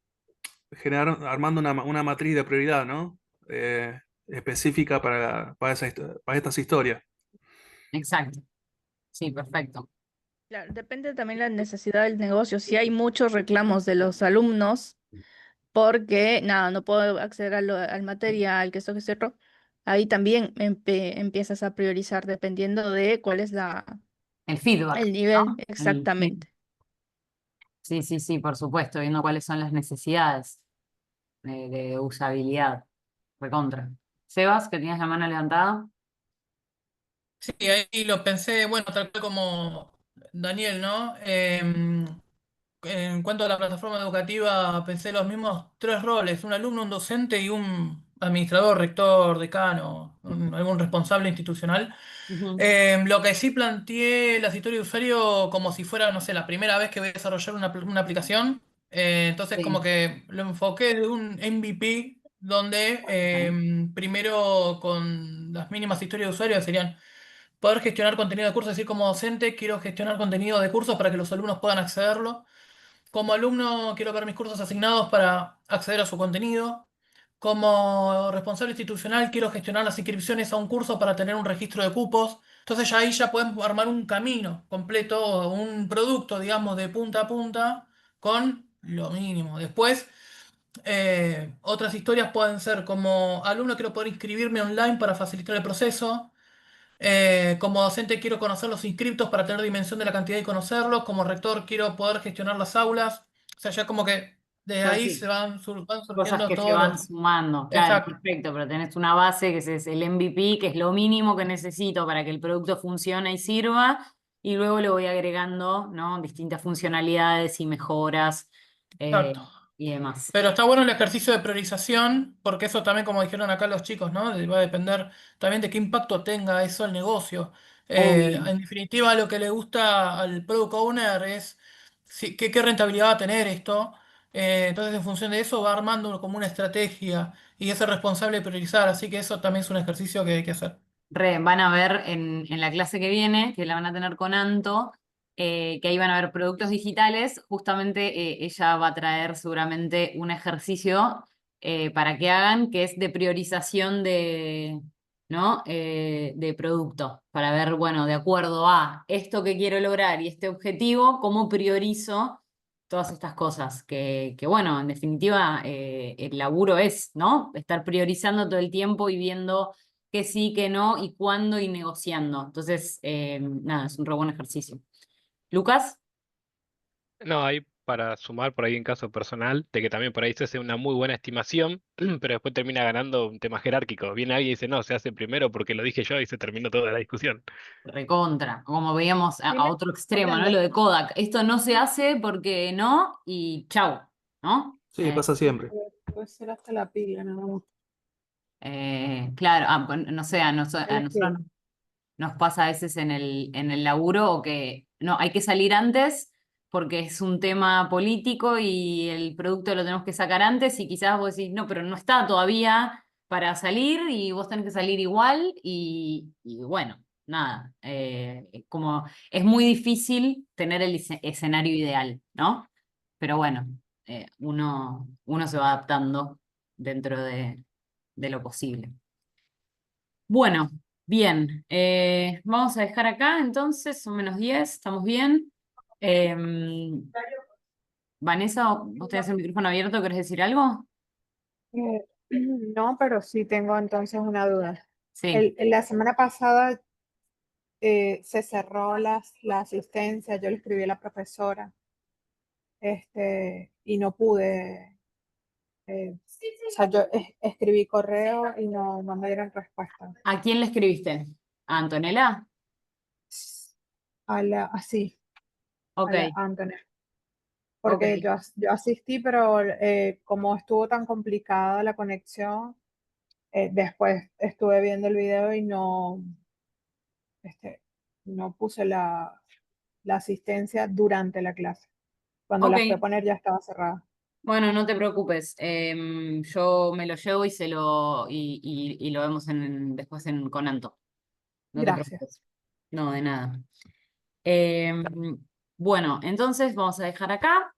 armando una matriz de prioridad, ¿no? Específica para estas historias. Exacto. Sí, perfecto. Claro, depende también la necesidad del negocio. Si hay muchos reclamos de los alumnos, porque nada, no puedo acceder al material, que esto, que es otro, ahí también empiezas a priorizar dependiendo de cuál es El feedback, el nivel ¿no? Sí. exactamente. Sí, sí, sí, por supuesto, viendo cuáles son las necesidades de usabilidad. Recontra. Sebas, que tienes la mano levantada. Sí, ahí lo pensé, bueno, tal cual como Daniel, ¿no? En cuanto a la plataforma educativa, pensé los mismos tres roles, un alumno, un docente y un administrador, rector, decano, algún responsable institucional. Ujú. Lo que sí planteé las historias de usuario como si fuera, no sé, la primera vez que voy a desarrollar una aplicación. Entonces Sí. como que lo enfoqué de un MVP donde Ok. primero con las mínimas historias de usuario serían poder gestionar contenido de cursos, es decir, como docente quiero gestionar contenido de cursos para que los alumnos puedan accederlo. Como alumno quiero ver mis cursos asignados para acceder a su contenido. Como responsable institucional quiero gestionar las inscripciones a un curso para tener un registro de cupos. Entonces ya ahí ya podemos armar un camino completo, un producto, digamos, de punta a punta con lo mínimo. Después, otras historias pueden ser como alumno quiero poder inscribirme online para facilitar el proceso. Como docente quiero conocer los inscriptos para tener dimensión de la cantidad y conocerlos. Como rector quiero poder gestionar las aulas. O sea, ya como que de Claro, ahí sí. se van Cosas surgiendo que se todos van los... sumando. Claro, Exacto. perfecto, pero tenés una base que es el MVP, que es lo mínimo que necesito para que el producto funcione y sirva, y luego le voy agregando, ¿no? Distintas funcionalidades y mejoras Exacto. y demás. Pero está bueno el ejercicio de priorización, porque eso también, como dijeron acá los chicos, ¿no? Va a depender también de qué impacto tenga eso al negocio. Obvio. En definitiva, lo que le gusta al product owner es qué rentabilidad va a tener esto. Entonces, en función de eso, va armando como una estrategia y es el responsable de priorizar. Así que eso también es un ejercicio que hay que hacer. Van a ver en la clase que viene, que la van a tener con Anto, que ahí van a ver productos digitales. Justamente ella va a traer seguramente un ejercicio para que hagan, que es de priorización ¿no? De producto, para ver, bueno, de acuerdo a esto que quiero lograr y este objetivo, cómo priorizo todas estas cosas. Bueno, en definitiva, el laburo es, ¿no? Estar priorizando todo el tiempo y viendo que sí, que no, y cuándo y negociando. Entonces, nada, es un re buen ejercicio. Lucas, No, ahí para sumar por ahí en caso personal, de que también por ahí se hace una muy buena estimación, pero después termina ganando un tema jerárquico. Viene alguien y dice, no, se hace primero porque lo dije yo y se terminó toda la discusión. recontra, como veíamos a Primero otro extremo, ¿no? hablando. Lo de Kodak. Esto no se hace porque no, y chau, ¿no? Sí, pasa siempre. Puede ser hasta la pila, nada más. Claro, pues, no sé, a Es nosotros que, nos pasa a veces en el laburo o que no, hay que salir antes porque es un tema político y el producto lo tenemos que sacar antes y quizás vos decís, no, pero no está todavía para salir y vos tenés que salir igual y bueno, nada, como es muy difícil tener el escenario ideal, ¿no? Pero bueno, uno se va adaptando dentro de lo posible. Bueno, bien, vamos a dejar acá entonces, son -10, estamos bien. Vanessa, vos tenés el micrófono abierto, ¿querés decir algo? No, pero sí tengo entonces una duda. Sí. La semana pasada se cerró la asistencia, yo le escribí a la profesora y no pude, o sea, yo escribí correo y no me dieron respuesta. ¿A quién le escribiste? ¿A Antonella? Así, Ok. a Antonella. Porque Ok. yo asistí, pero como estuvo tan complicada la conexión, después estuve viendo el video y no puse la asistencia durante la clase. Cuando la fui a Ok. poner ya estaba cerrada. Bueno, no te preocupes. Yo me lo llevo y lo vemos después con Anto. No te Gracias. preocupes. No, de nada. Em, bueno, entonces vamos a dejar acá.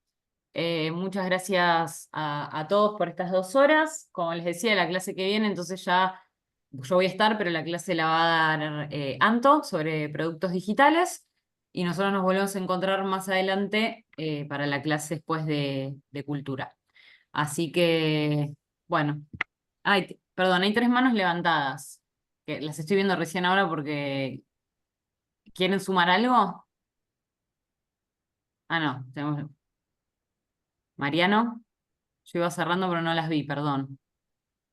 Muchas gracias a todos por estas 2 horas. Como les decía, la clase que viene, entonces ya yo voy a estar, pero la clase la va a dar Anto sobre productos digitales. Y nosotros nos volvemos a encontrar más adelante para la clase después de cultura. Así que, bueno. Ay, perdón, hay 3 manos levantadas. Que las estoy viendo recién ahora porque ¿quieren sumar algo? Ah, no, tenemos. Mariano, yo iba cerrando, pero no las vi, perdón.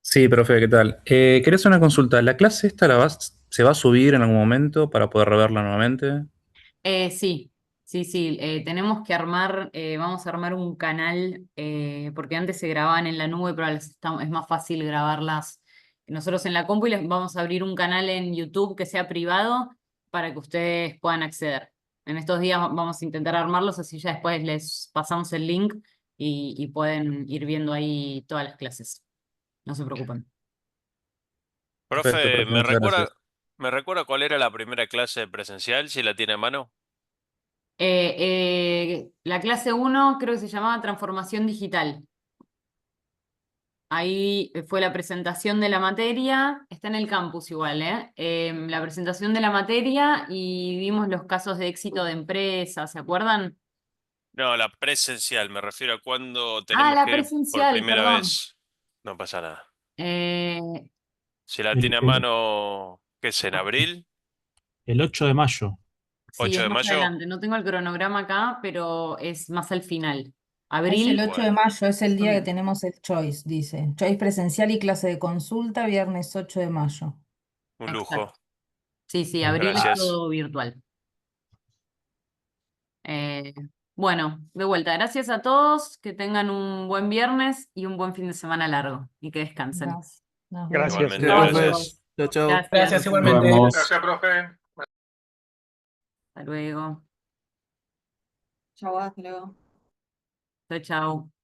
Sí, profe, ¿qué tal? Quería hacer una consulta. ¿La clase esta se va a subir en algún momento para poder reverla nuevamente? Sí, sí, tenemos que armar, vamos a armar un canal, porque antes se grababan en la nube, pero ahora es más fácil grabarlas nosotros en la compu y les vamos a abrir un canal en YouTube que sea privado para que ustedes puedan acceder. En estos días vamos a intentar armarlos, así ya después les pasamos el link y pueden ir viendo ahí todas las clases. No se preocupen. Profe, Perfecto, muchas gracias. ¿me recuerda cuál era la primera clase presencial, si la tiene a mano? La clase 1 creo que se llamaba Transformación Digital. Ahí fue la presentación de la materia, está en el campus igual, ¿eh? La presentación de la materia y vimos los casos de éxito de empresas, ¿se acuerdan? No, la presencial, me refiero a cuando Ah, tenemos la que ir por presencial, primera perdón. vez. No pasa nada. Eh, Si la El, tiene a el- mano, ¿qué es en abril? el 8 de mayo. sí, 8 es de más mayo. adelante, no tengo el cronograma acá, pero es más al final. Es el Abril, 8 de Bueno, mayo, es el más o día que menos. tenemos el Choice, dice. Choice presencial y clase de consulta, viernes 8 de mayo. un lujo. Exacto. Sí, Bien. abril es Gracias. todo virtual. Eh, bueno, de vuelta, gracias a todos, que tengan un buen viernes y un buen fin de semana largo y que descansen. Gracias. Nos vemos. Gracias. Igualmente, Gracias, profe. gracias. Chao, chao. Gracias. Gracias Hasta Nos igualmente. vemos. Gracias, profe. luego. Chau, hasta luego. Chao, chao.